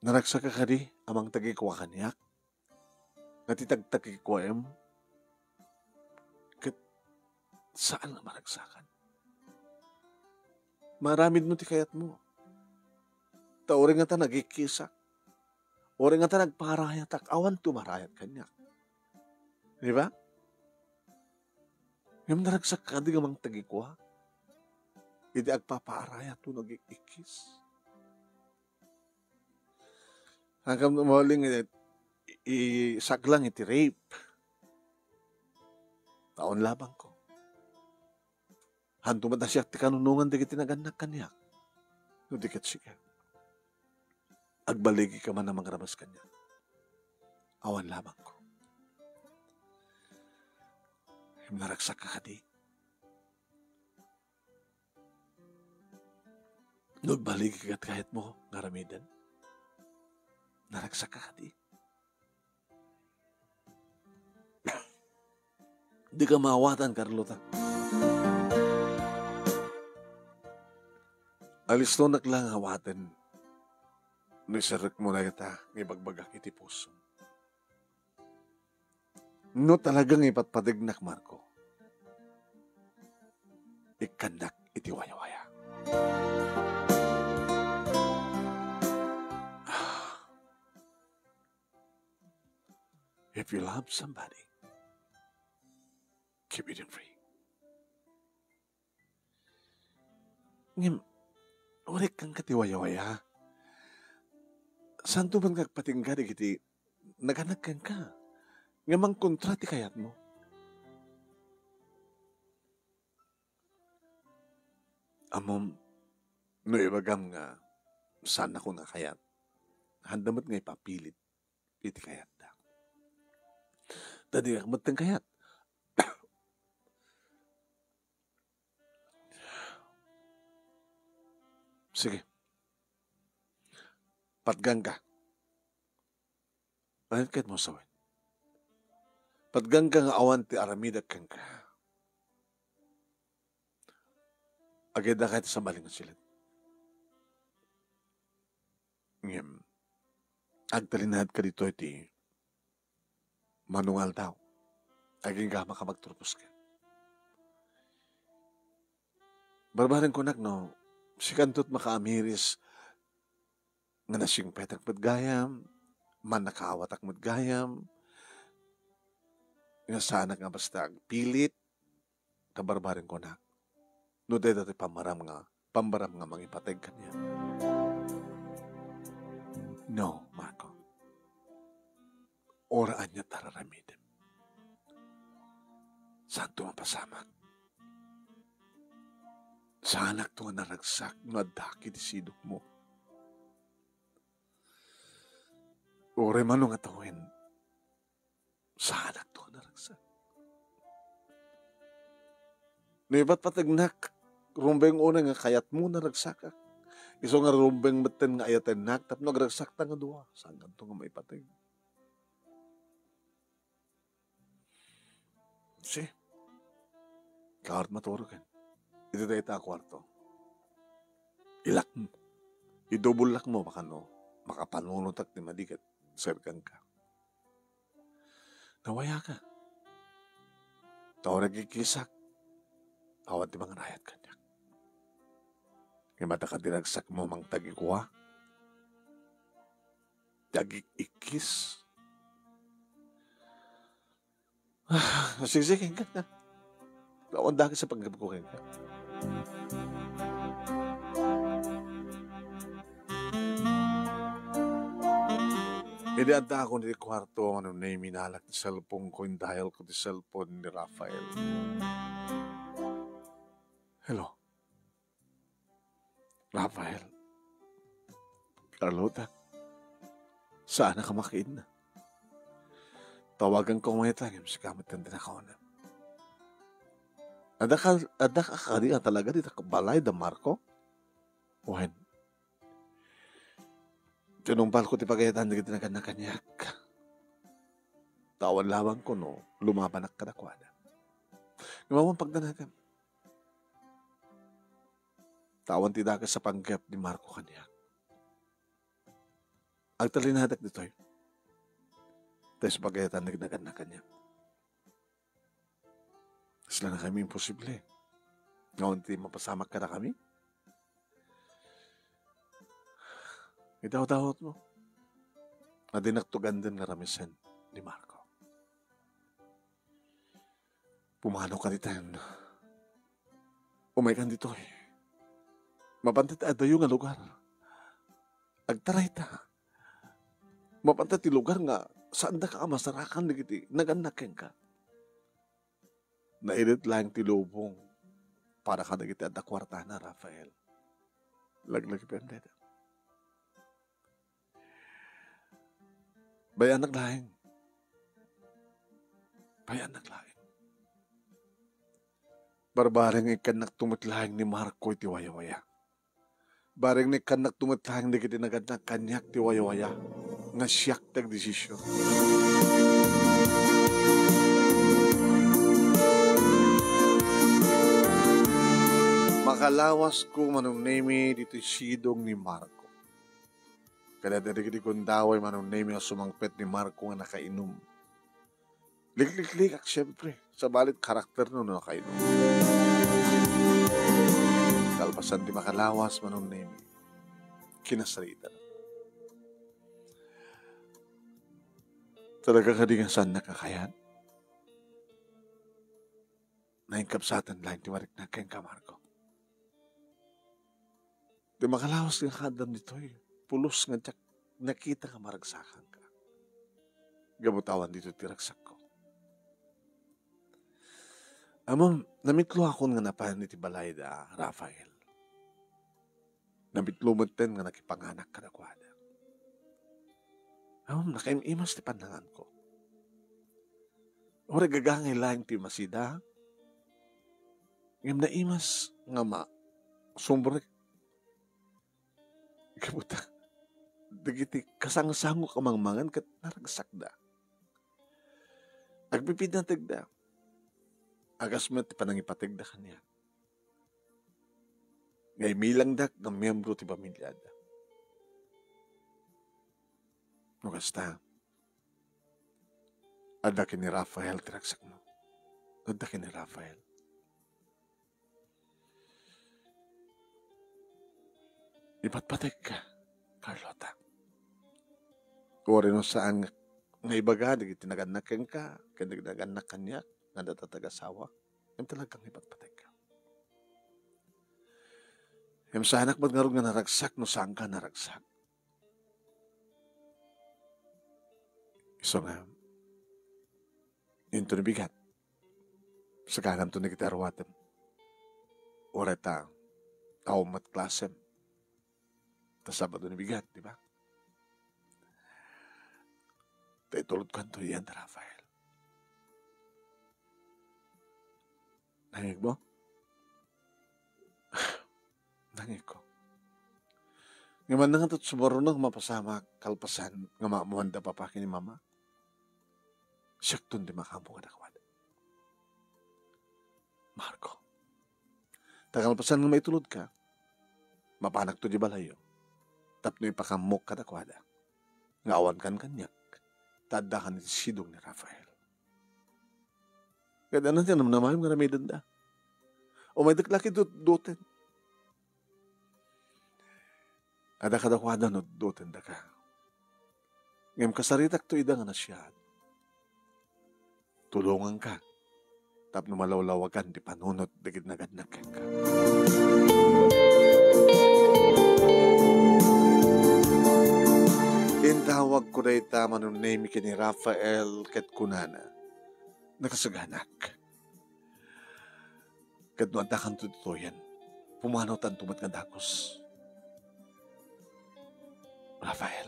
Naragsak ka di, amang tagikwa kanyak. Natitagtagikwa em. Kat saan na maragsakan? Maramid mo ti kayat mo. Ta ori nga ta nagikisak. Ori nga ta nagparayatak. Awan tumarayat kanyak. Di ba? Yung naragsak ka di amang tagikwa. Hindi agpapaaraya ito nag-ikis. Hanggang maling isaglang iti rape. Taon labang ko. Hanto man na siya ti kanunungan di kiti naganak kanya. No di kat siya. Agbaligi ka man na mangrabas kanya. Awan labang ko. Naragsak ka di. Nagbalig ka kahit mo, naramidan. Naragsak ka di. Di ka maawatan, Carlota. Alis to naklang awatan. Nisarek mo na kita, ibagbagak iti puso. No talagang ipatpadignak, Marco. Ikandak iti waya-waya. If you love somebody, keep it free. Ngim, urik kang katiwaya-waya. Saan to man kagpatingga di kiti, naganagkan ka. Ngamang kontrati kayat mo. Amom, no ibagam nga, saan ako nga kayat. Handamat nga ipapilit, iti kayat da. Tadi ka matang kayat. Sige. Patgang ka. Ano kahit mo sawin? Patgang ka nga awan ti aramida kang ka. Agad na kahit sa maling silat. Ngem, agtalinahad ka dito iti manungal daw. Aging gama ka magturpos ka. Barbaran ko no, si kantot makaamiris nga nasing petak matgayam, man nakawatak matgayam, nga sana nga basta pilit, kabarbaran ko na. No dito pambaram nga mangipatag kanya. No, Marco. Oraan niya tararamidin. Saan tumapasamak? Sa anak to nga naragsak, nga daki di sidok mo. Ure man nga tawin, sa anak to nga naragsak. Nibat patagnak, rumbeng una nga kayat mo naragsak ka. Iso nga rumbeng beten nga ayaten nak, tapno nagragsak ta nga duwa. Saan to nga maipatay? Si, kahit maturugan. Ito tayo ta kwarto. Ilak mo. Idubulak mo, makapanunutak ni madikat. Serkan ka. Nawaya ka. Tao nagkikisak. Awat di mga rayat kanya. Yung mata ka dinagsak mo mang tagikuha. Tagik ikis. Sige, ka. Awan daki sa pagkabukuhin ka. Hindi anda ako ni kwarto ano na minalak ni cellphone ko, yung dial ko di cellphone ni Rafael. Hello? Rafael? Carlota? Saan ka makiin na? Tawagan ko ngayon lang, yung sikamit ang dinakaw na. Ada ka di talaga di balay da Marco? Wen. Tinumpal ko ti pagayatan di tinagan na kanyak. Tawan lawang ko no, lumabanak ka na kwada. Ngawang pagdanagan. Tawan ti daga sa panggap ni Marco kanyak. Ang talinadak dito ay. Tapos pagayatan di tinagan na kanyak. Sila na kami imposible. Ngayon ti mapasamak ka na kami. Itaw-tawot mo. Na dinaktugan din nga ramisan ni Marco. Pumano ka ditan. Umay kan dito eh. Mapantat adayo nga lugar. Agtaray ta. Mapantat ti lugar nga saan da ka masarakan digiti naganaken ka. Nainit lang ti lubong para ka digiti at kwarta na Rafael. Laglag pendeta. Bayan naglaing. Bayan naglaing. Barbaring ikan nagtumitlaing ni Marco iti waya-waya. Baring ikan nagtumitlaing di kiti nagad na kanyak ti waya-waya. Nga siyak tag-desisyon. Makalawas ko manong nemi dito sidong ni Marco. Kada dari kong daway manong nemi ang sumangpet ni Marco nga nakainom. Lik-lik-lik, siyempre. Sa balit karakter nun nakainom. Kalpasan di makalawas manong nemi. Kinasarita. Talaga ka di nga saan nakakayan? Naingkapsatan lang di marik na kayang ka, Marco. Di makalawas nga kadam dito eh. Pulos nga tsak, nakita ka maragsakan ka. Gamutawan dito tiragsak ko. Amang, namitlo ako nga napahan ni Tibalay da, Rafael. Namitlo mo ten nga nakipanganak ka na kwada. Amang, nakaimimas ti pandangan ko. Ora gagangay lang ti masida. Ngam na imas nga sumbrek. Kabuta. Dagiti kasangsango kamangmangan kat naragsak da. Agpipid na tagda. Agas mo ti panangipatig da kanya. Ngay milang dak ng miyembro ti pamilya da. Nukasta. Ada ni Rafael tiragsak mo. Ada ni Rafael. Ipatpatig ka, Carlota. Uri no saan nga ibaga, tinaganakin ka, kinaganakan kanya, nga datatagasawa, yung talagang ipatpatig ka. Yung sa anak ba't nga rin nga naragsak, no saan ka naragsak? So nga, yun to nabigat. Sa kanan to na kita arwatan. Uri ta, Ako mat klasem. Ta Sabado ni bigat, di ba? Ta itulod ko to yan, Rafael. Nangig mo? Nangig ko. Nga man nga ito't sumaro nang mapasama kalpasan nga maamuhan da papaki ni mama. Siyak tun di makampo ka nakwad. Marco, takalpasan nga maitulod ka, mapanak to di balayo. Tapno ipakamok ka nakwada. Nga awan kan kanyak, tada ka ni sidong ni Rafael. Kaya natin naman namayong nga may danda. O may daklaki doten. Ada kadakwada no doten da ka. Ngayong kasaritak to ida nga na siya. Tulungan ka. Tapno malawlawagan di panunot digid nagadnakin ka. Intawag ko na itama nung name ni Rafael ket kunana. Nakasaganak. Ket no antakan to dito yan. Pumanotan tumat nga dakos. Rafael,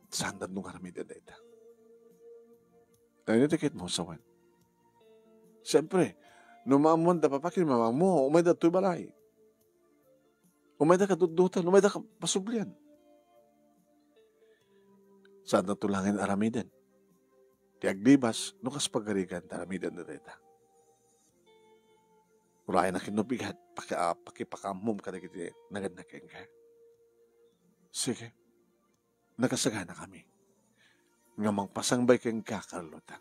saan dan nung karami na ita? Tayo tikit mo sa wan. Siyempre, numaamon da papakin mamang mo, umay da tuy balay. Umay da kadudutan, umay da pasublian. Saan na tulangin aramiden? Tiaglibas, nukas pagarigan aramiden na ita. Urayan na kinubigat, pakipakamum ka na kiti, nagadnakin ka. Sige, nakasagana kami. Nga mangpasangbay kang kakarlota.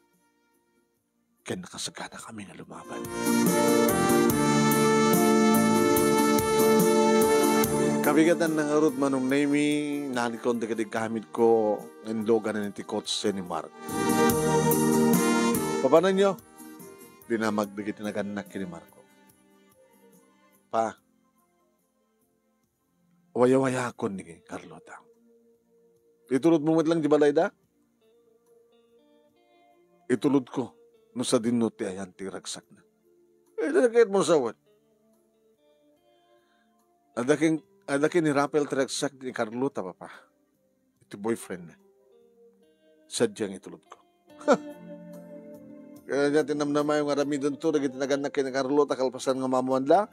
Kaya nakasagana kami nga lumaban. Kabigatan ng arot manong nami, nanikon da kadig kamit ko, ng logan na nitikot sa ni Mark. Papanan nyo? Dinamagdigit na ganak ni Marco. Pa, waya-waya ako ni Carlota. Itulod mo lang di balay da? Itulod ko. No sa dinuti ayan tiragsak na. Nagkait mo sawat. Adakin ni Rapel tiragsak ni Carlota, papa. Ito boyfriend na. Sadyang itulod ko. Kaya niya tinamnama yung arami doon to, nagitinagan na kina Carlota, kalpasan nga mamuan la.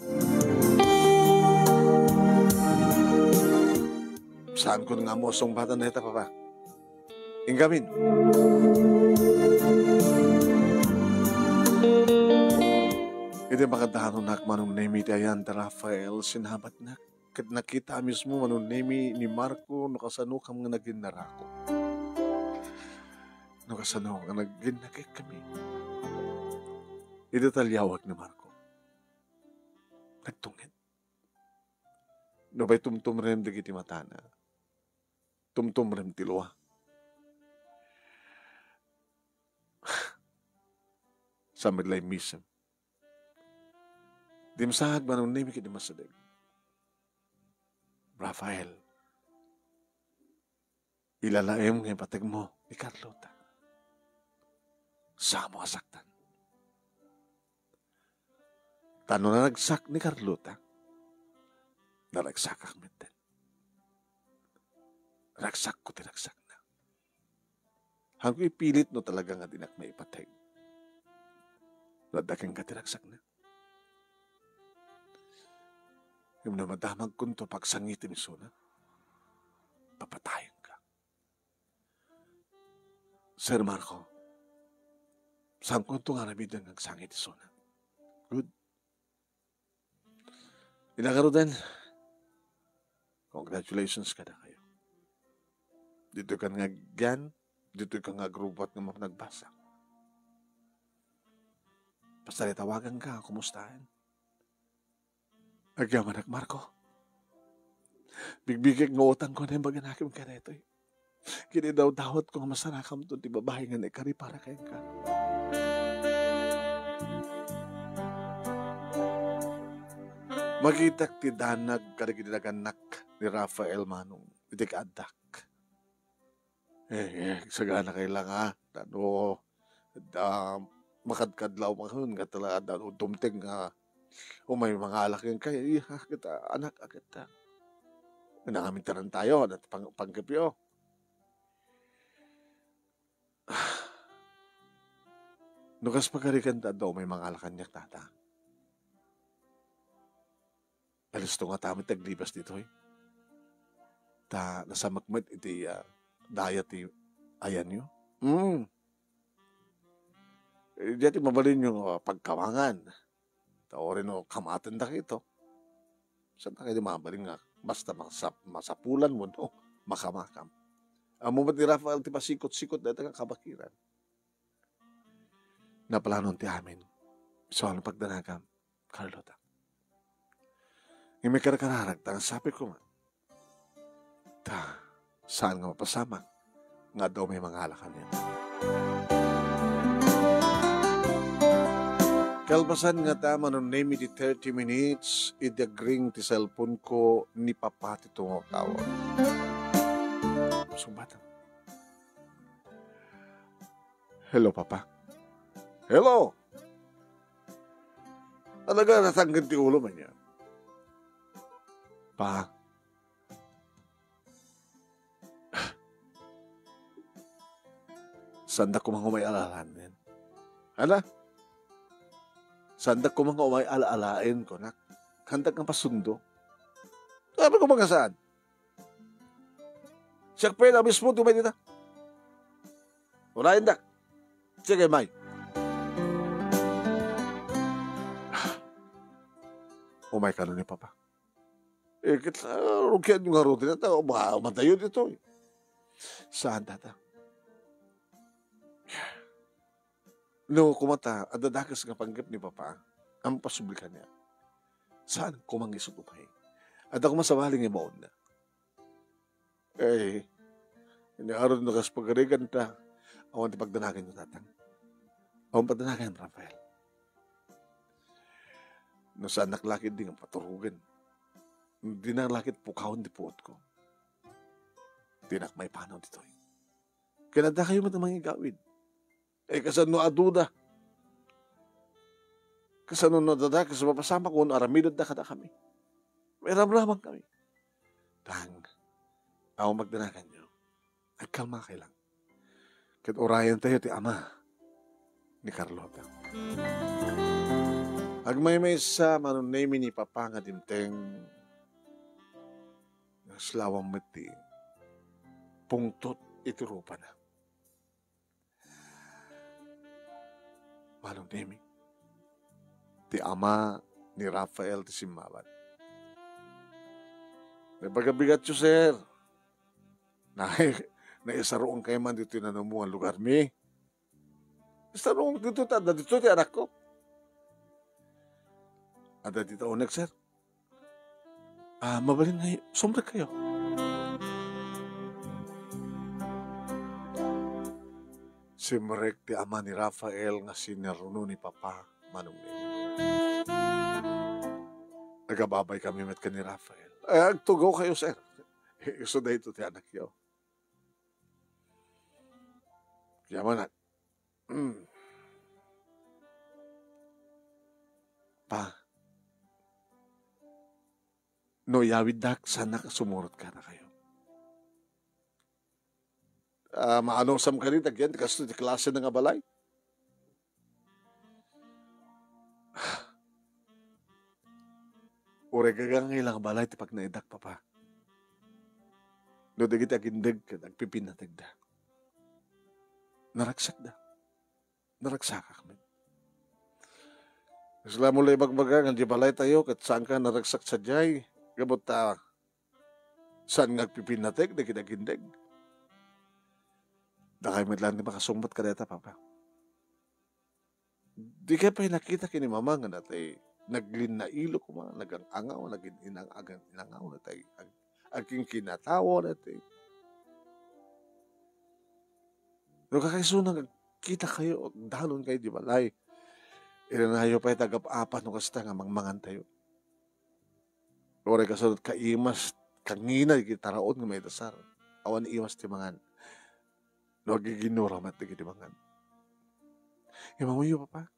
Saan ko nga mo song bata na ita, papa? Inggamin. Iti makadano na manong nemi ti ayan ta Rafael, sinabat na. Nakita mismo manong nemi ni Marco, no kasano kam nga naging narako. No kasano nga naging nakik kami. Iti talyawag ni Marco. Nagtungin. No ba'y tumtumrem digiti matana. Tumtumrem tilwa. Sa midlay misem. Dimsahag manong nemi kiti masadag. Rafael, ilalaem ng patag mo ni Carlota. Sa mo asaktan. Tano na nagsak ni Carlota, naragsak akmet din. Ragsak ko tinagsak na. Hanggang ipilit no talaga nga dinak may ipatay. Ladaking ka tinagsak na. Yung namadamag kunto pagsangitin ni Suna, papatayin ka. Sir Marco, saan kunto nga nabidan nagsangit ni Suna? Good. Ilagaro din. Congratulations ka na kayo. Dito ka nga gan, dito ka nga grupat nga nagbasa. Basta tawagan ka, kumustahin. Agyaman ak Marco. Bigbigig nga utang ko na yung baganakim ka na ito. Kini daw dawat ko nga masarakam to, di babae nga na ikari para kayo ka. Magitak ti danag karigidaganak ni Rafael Manong. Itik adak. Sagana kayo lang ha. Makadkadlaw makahun nga talaga dumting nga May mga alak yun kayo, iha kita, anak kita. Nangamintaran tayo, at panggapyo. Nukas pagkarikan daw, may mga alakan niya tata. Alis to nga tamit taglibas dito eh. Nasa magmat iti dayat ayan nyo. Diyati mabalin yung pagkawangan. Rin o kamatan da ito. Saan na kayo mabalin nga? Basta masapulan mo, no? Makamakam. Mo ba't ni Rafael ti pasikot-sikot na ito kabakiran? Naplanon ti amin. So, ang pagdanagam, Carlota. Yung may karakararag, sabi ko nga, saan nga mapasama? Nga daw may mga alakan yan. Kalpasan nga tama nung name iti 30 minutes, idagring ti cellphone ko ni Papa ti tungo tawag. Sumbatan. Hello, Papa. Hello! Talaga natanggan ti ulo man niya. Pa. Sanda ko mga may alalaan yan. Hala? Sanda ko mga umay alaalain ko, nak. Handag ng pasundo. Sabi ko mga saan? Siya pwede mismo tumay dito. Wala yun, dak. Sige, May. Umay ka na ni Papa. Rukyan yung harutin na ito. Matayo dito. Saan, tata? No, kumata, adadakas nga panggap ni Papa, ang pasublikan niya. Saan kumangisot upay? At ako masawaling imaon na. Iniaron na kas pagarigan ta, awan ti pagdanagan yung tatang. Awan pagdanagan, Rafael. No, saan naklakid din ang paturugan. Di na lakit pukawon di puot ko. Di na may panaw dito. Kanada kayo matamang igawid. Kasano aduda. Kasano nadada, kasano mapasama ko, aramidad na kada kami. May ramramang kami. Ako magdanakan nyo. Nagkalma kayo lang. Kahit orayan tayo, ti ama ni Carlota. Agmay sa manunay ni Papa nga dimteng slawang mati pungtot iturupa na. Manong nemi. Ti ama ni Rafael ti Simawat. Nagpagabigat siyo, sir. Naisaroon kayo man dito na namungan lugar mi. Isaroon dito ti anak ko. Ada dito unek, sir. Mabalin na sumrek kayo. Simrek ti ama ni Rafael nga sinaruno ni Papa manong nemi. Nagababay kami met ka ni Rafael. Agtugaw kayo, sir. Iso na ito ti anak yo. Yaman na. Pa. No, yawid dak, sana sumurot ka na kayo. Maano sam ka rin, agyan, kasto di klase ng abalay. Ure gagang ilang balay, tipag na idak, Papa. No, digit agindag ka, nagpipinatag da. Naraksak da. Naraksak kami. Isla mo lang ibagbaga, nga di balay tayo, kat saan ka naraksak sa jay. Gabot ta, saan nagpipinatag, digit agindag. Dakay mitlan di makasumbat ka deta, Papa. Di ka pa nakita kini mama nga natay naglin na ilo ko mga nagang-angaw, naging inangaw natay aking kinatawa natay. No kakaisunang kita kayo, dalon kayo di balay. Ilanayo pa tagap-apat no kasta nga mangmangan tayo. Ore kasunod kaimas, kangina, kitaraon nga may dasar. Awan iwas ti mangan. Nagiginura mat ti mangan. Imamuyo, Papa.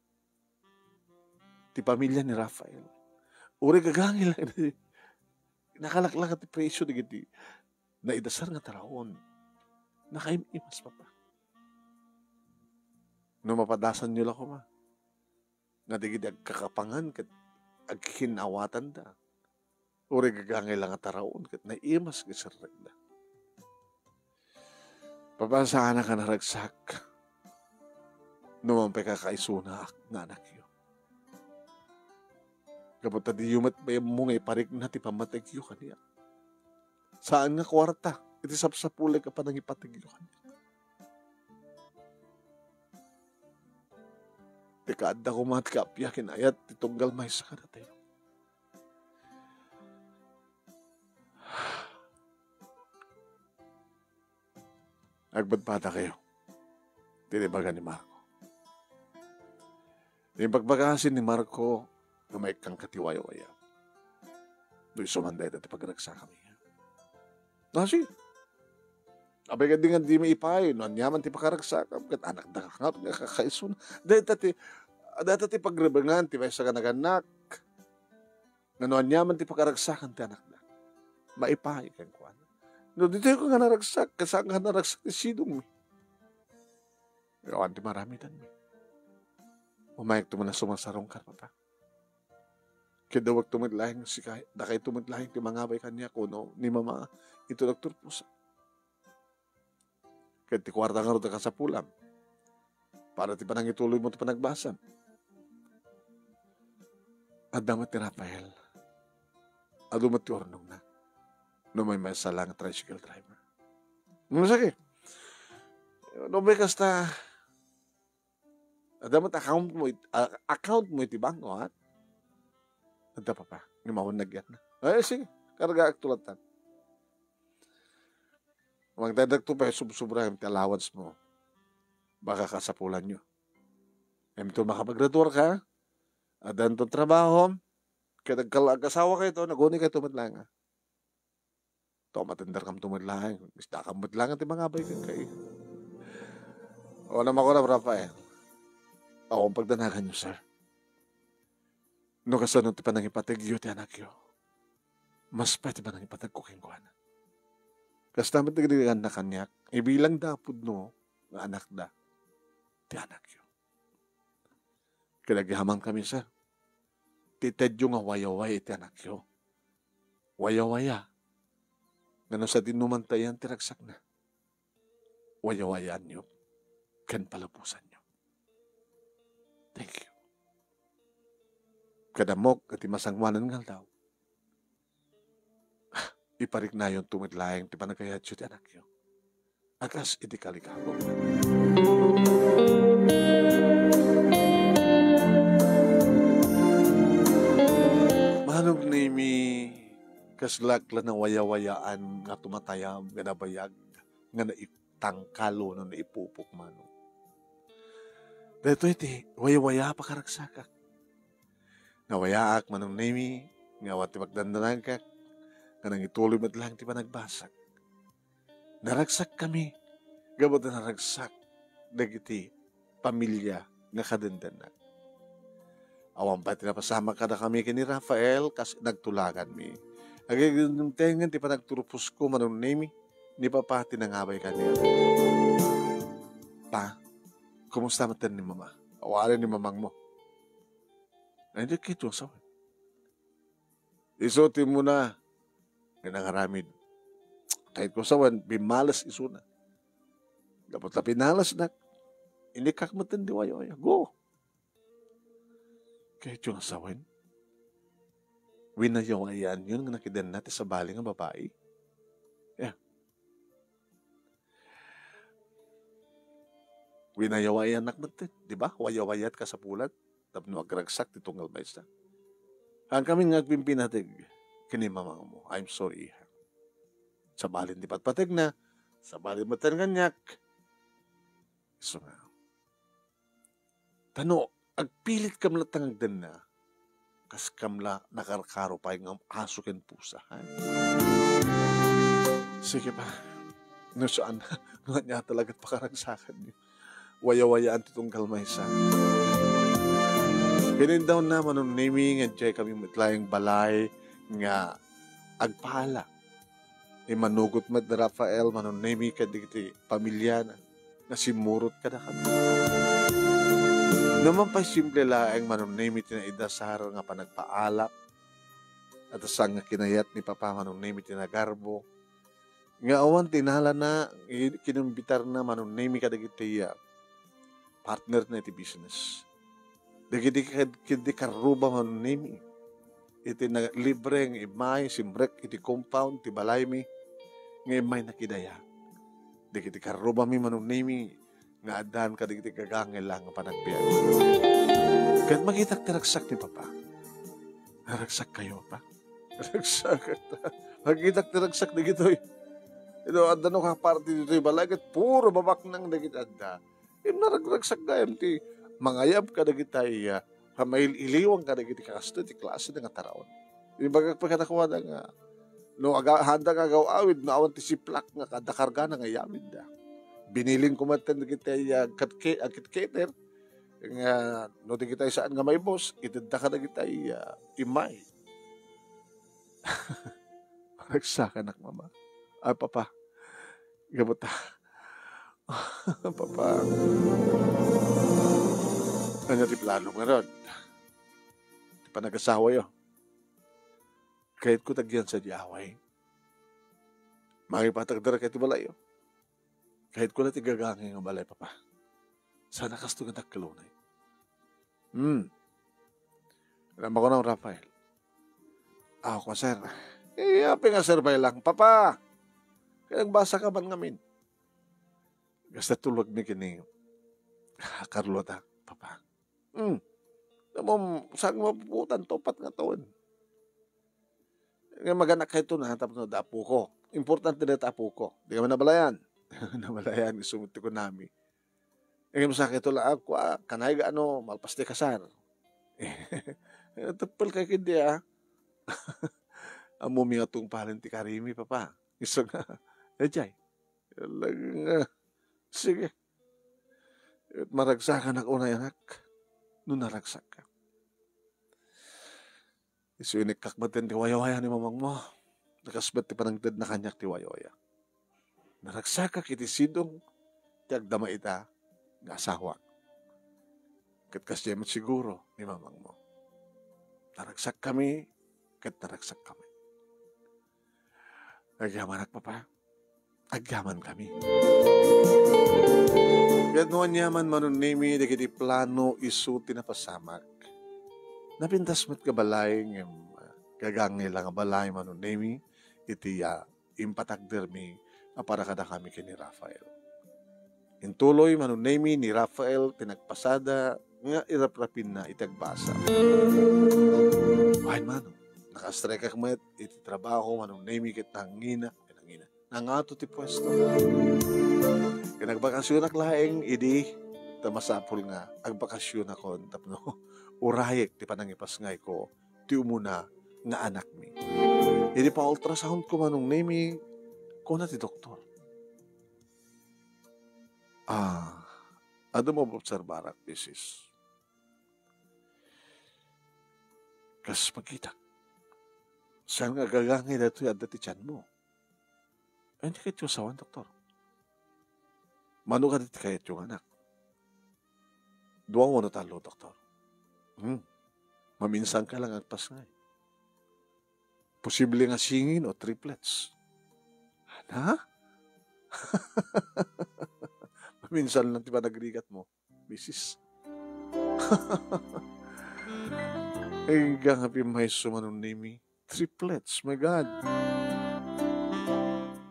ti pamilya ni Rafael. Uri gagangil lang nakalaklang at presyo digiti na idasar nga taraon. Nakaimimas pa pa. No mapadasan nyo lang ko ma. Nga digiti agkakapangan kat agkinawatan da. Uri gagangil lang at taraon kat naimas gisarag da. Papasaan ka naragsak. No mampay kakaisuna nga anak yun. Kapag tadi yumat ba yung mga iparik na ti pamatagyo kaniya. Saan nga kwarta? Iti sapsapulay ka pa nang ipatagyo kaniya. Teka, adda ko mga tikapya kinayat, titunggal may sa kanatay. Agbadbada kayo. Tinibaga ni Marco. Yung pagbagasin ni Marco, na may kang katiwayo-waya. Do'y sumanday dati pagragsa kami. Nasi, abay ka di nga di may ipay, no, anyaman ti pakaragsa kami, kat anak na kakangap, nga kakaisun. Dati pagrebangan, ti may sa kanaganak, na no, anyaman ti pakaragsakan ti anak na. Maipay kang kuwan. No, dito ko nga naragsak, kasang nga naragsak ti sidong mi. Ewan ti marami dan mi. Umayag mo na sumasarong karpata. Kaya dawag tumadlahing si Kay, da kayo tumadlahing ti mga bay kanya ko, no, ni mama, ito nagturpusa. Kaya ti kwarta nga rin ka sa pulam, para ti panang ituloy mo ti panagbasan. At damat ti Rafael, at dumat ti ornong na, no may masalang tricycle driver. Masaki, no may kasta, at damat account mo iti bangko, ha? Ada pa, ngimawon nagyat na. Ay, sige, karga aktulatan. Magdadag to pa, subsubra yung allowance mo. Baka kasapulan nyo. Ngayon ito makapaggraduar ka, adan to trabaho, kaya nagkasawa kayo ito, naguni kayo tumadlang. Ito, matindar kang tumadlang. Isda kang madlang at mga abay kang kayo. O naman ko na, Rafael. Ako ang pagdanagan nyo, sir. No kasanong ti panang ipatigyo ti anak yo. Mas pa ti panang ipatagkuking ko anak. Kas naman nagdigan na kanyak, ibilang dapod no, nga anak da, ti anak yo. Kinagihamang kami sir. Ti tedyo nga wayaway ti anak yo. Wayawaya. Nga sa dinumantayan ti ragsak na. Wayawayan nyo. Kan palapusan nyo. Thank you. Kadamok at imasangwanan nga daw. Iparik na yung tumitlayang ti panagkayat siya ti anak yun. Akas iti kalikabog. Manong nimi kaslakla na wayawayaan nga tumatayam nga nabayag nga naitangkalo na naipupok manong. Dito iti wayawaya pakaragsakak. Nawayaak manong nemi, nga wati magdandanan ka, nga nang ituloy mat lang ti panagbasak. Naragsak kami, gabot na naragsak, dagiti pamilya nga kadandanan. Awan pa tinapasama ka na kami kini Rafael, kasi nagtulagan mi. Agigiluntengan ti panagturupos ko manong nemi, ni papa tinangabay ka niya. Pa, kumusta matan ni mama? Awarin ni mamang mo. Ay, hindi kito sa akin. Isutin mo na. Ganangaramid. Kahit ko sa akin, bimalas iso na. Dapat na pinalas na. Inikak mo din diwayo. Go. Kahit yung sa akin, winayawayan yun nga nakidan natin sa baling ng babae. Yeah. Winayawayan anak natin. Diba? Wayawayat ka sa pulat. Tapno agragsak ti tunggal baysa. Ang kaming nagpimpinatig kini mamang mo. I'm sorry. Sa balin di patpatig na. Sa balin matan ganyak. So nga. Tano, agpilit kam latang agdan na. Kas kamla nakarkaro pa yung aso ken pusa. Ha? Sige pa. No saan nga niya talagat pakaragsakan niyo. Wayawayaan ti tunggal maysa. Pinindaw na manong naming at jay kami matlayang balay nga agpala. Manugot mat na Rafael manong naming kadigiti pamilya na simurot ka na kami. Naman pa simple laeng manong naming tinaidasar nga panagpaalak at asang nga kinayat ni Papa manong naming tinagarbo. Nga awan tinala na kinumbitar na manong naming kadigiti partner na iti business. Dagiti karuba manong naming iti na libre ng imay, simbrek, iti compound, iti balay mi, nga imay nakidaya. Dagiti karuba mi manong nami, nga adan ka dagiti gagangil lang ang panagbiyan. Kahit magitak tiragsak ni Papa, naragsak kayo pa. Naragsak ta. Magitak tiragsak na gito. Ito, adan no kaparti dito yung balay, kat puro babak nang dagiti adda. Naragsak gayam ti mangayab ka dagiti pamail iliwang ka dagiti kakasto ti klase nga taraon. Ibagag pagkatakuha na nga no handa nga gawawid no awan ti siplak nga kada karga na nga yamid da. Biniling kumaten dagiti kitketer nga no dagiti saan nga may boss itidda ka dagiti imay. Nagsakan nak mama. Ay papa. Gabuta. Papa. Ano ti plano nga ron? Di pa nag-asawa yun. Kahit ko tagyan sa diaway. Makipatagdara kahit balay yun. Kahit ko na ti gagangin ang balay, Papa. Sana kasto nga nagkalunay. Alam ko na, Rafael. Ako, sir. Happy nga, sir, lang. Papa! Kaya nagbasa ka man ngamin. Gasta tulog mi kini. Carlota, Papa. Saan mapuputan topat nga taon? Nga maganak kayo ito na tapos na dapo ko. Importante na tapo ko. Di ka man nabalayan. Nabalayan, isumuti ko nami. Ngayon sa akin ito lang ako, kanay ga malpas de kasar. Tapal kay kindi Amo mi nga itong palinti karimi, Papa. Isa nga, ejay. Sige. At maragsakan ako na anak. Nung naragsak ka. Isuinik kakbatin ti wayoya ni mamang mo. Nakasbat ti panangtid na kanyak ti wayoya. Naragsak ka kiti sidong ti agdama ita nga asawa. Kat kasyamat siguro ni mamang mo. Naragsak kami, kat naragsak kami. Agyaman ak papa. Agyaman kami. Ganuan yaman manunimi dagiti plano isu tinapasamak. Napintas met ka balay ng gagangil lang balay manunimi iti impatagdermi para kada kami kini Rafael. Intuloy manunimi ni Rafael tinagpasada nga iraprapin na itagbasa. Why mano? Nakastreka kamet iti trabaho manunimi ket nangina. Nangato ti pwesto. Nagbakasyon ak laeng idi tamasapol nga agbakasyon ako tapno urayek ti panangipas ngay ko ti umuna nga anak mi. Idi pa ultrasound ko manong nemi ko na ti doktor. Ado mo obserbarak bisis. Kas magkita. Saan nga gagangin na ito yadda ti tiyan mo? Hindi kayo sawan, doktor. Mano ka dito kayo yung anak? Duwang mo na talo, doktor. Maminsan ka lang agpas nga. Posible nga singin o triplets. Ana? Maminsan lang diba nagrigat mo? Bisis. Ay, gangapi may sumanong nimi. Triplets, my God.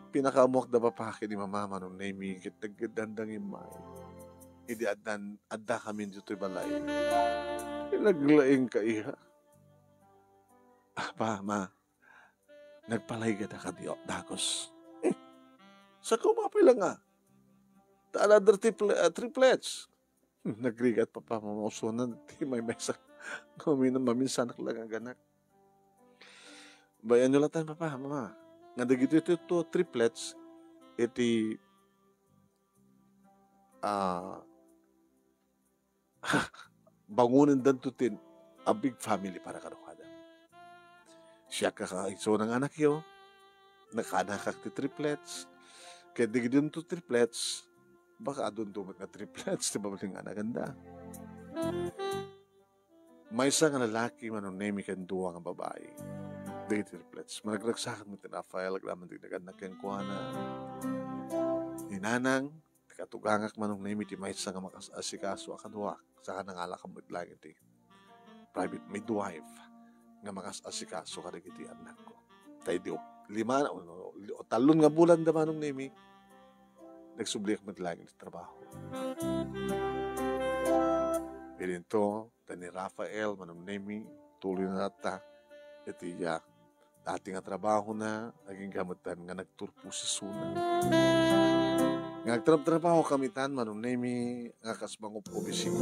Pinakamuak da papaki ni mama nung naimigit nagdandang imay. Hindi adda kami dito balay. Naglaing ka iha. Pa, ma, nagpalay ka na ka di dagos. Sa kumapay lang nga. Another triplets. Nagrigat pa mamausunan. Di may mesa. Maminsanak lang ang ganak. Bayan nyo lang tayo, papa, mama. Nga dagito ito triplets iti bangunan dan tutin a big family para kadukada. Siya kakaiso ng anak yo, nakanak ti triplets, kaya di dun to triplets, baka adun tumit na triplets, di ba maling anak ganda. May isa nga lalaki man ang name kan duwa nga babae. Di triplets. Managragsakan mo tinafile, aglaman di naganak yung kuhana. Ninanang, katugangak man ang name iti may isa nga makasasikaso akaduwa, saka nangalak ang lang iti private midwife nga makasasikaso ka iti anak ko. Tayo di lima na, o talon nga bulan da manong name, nagsublik mo lang iti trabaho. Pilinto, ni Rafael, manong name, tuloy na nata, iti dating nga trabaho na, naging gamutan nga nagturpo sa suna. Nga trabaho kamitan, manong name, nga kasmangup obisina.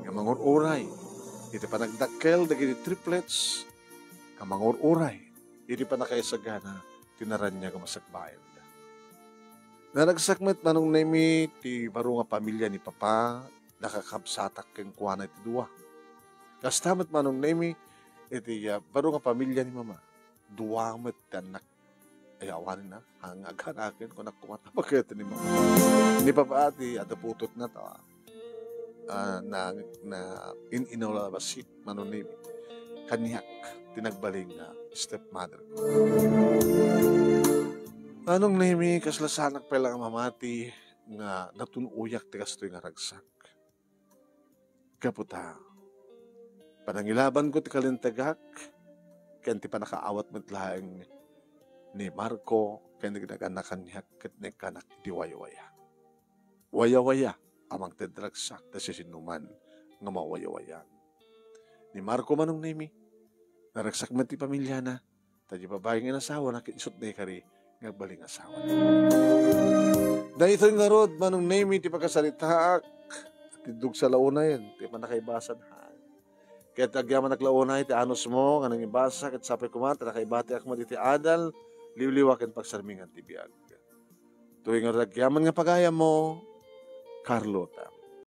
Nga mangon oray, iti pa nagdakkel, dagiti triplets, nga mangon oray, iti pa nakaisagana, tinaran niya kamasakbayan. Naragsakmet manong name, ti baro nga pamilya ni Papa, nakakabsatak keng kuwana iti duwa. Kastamat manong name, iti baro nga pamilya ni Mama, duwa met anak, ay awanin na, hangagakin kung nakumatapag ito ni Mama. Ni Papa ati, at putot na to, na inawalabasit manong name, kanyak, tinagbaling stepmother ko. Anong name, kaslasanak pa lang mamati, nga natunuyak ti kastoy nga ragsak. Kaputa, panangilaban ko ti kalintagak, kaya ti panakaawat mo't lahing ni Marco, kaya naganakan niya kat nagkanak di waya-waya. Waya-waya, amang tidragsak na sinuman nga mawaya-wayan. Ni Marco manong nimi, naragsak man ti pamilya na, tayo babae nga nasawa na kinsot na ikari, nga baling asawa na. Dahil ito yung narod, manong nimi ti pagkasalitaak, tidug sa launa yun, ti manakaibasan ha. Kaya tagyaman naglaunay, ti anos mo, nga nang ibasa, kat sapay kumata, nakaibati akma ti adal, liwliwakin pagsarmingan ti biyag. Tuwing nga tagyaman nga pagaya mo, Carlota.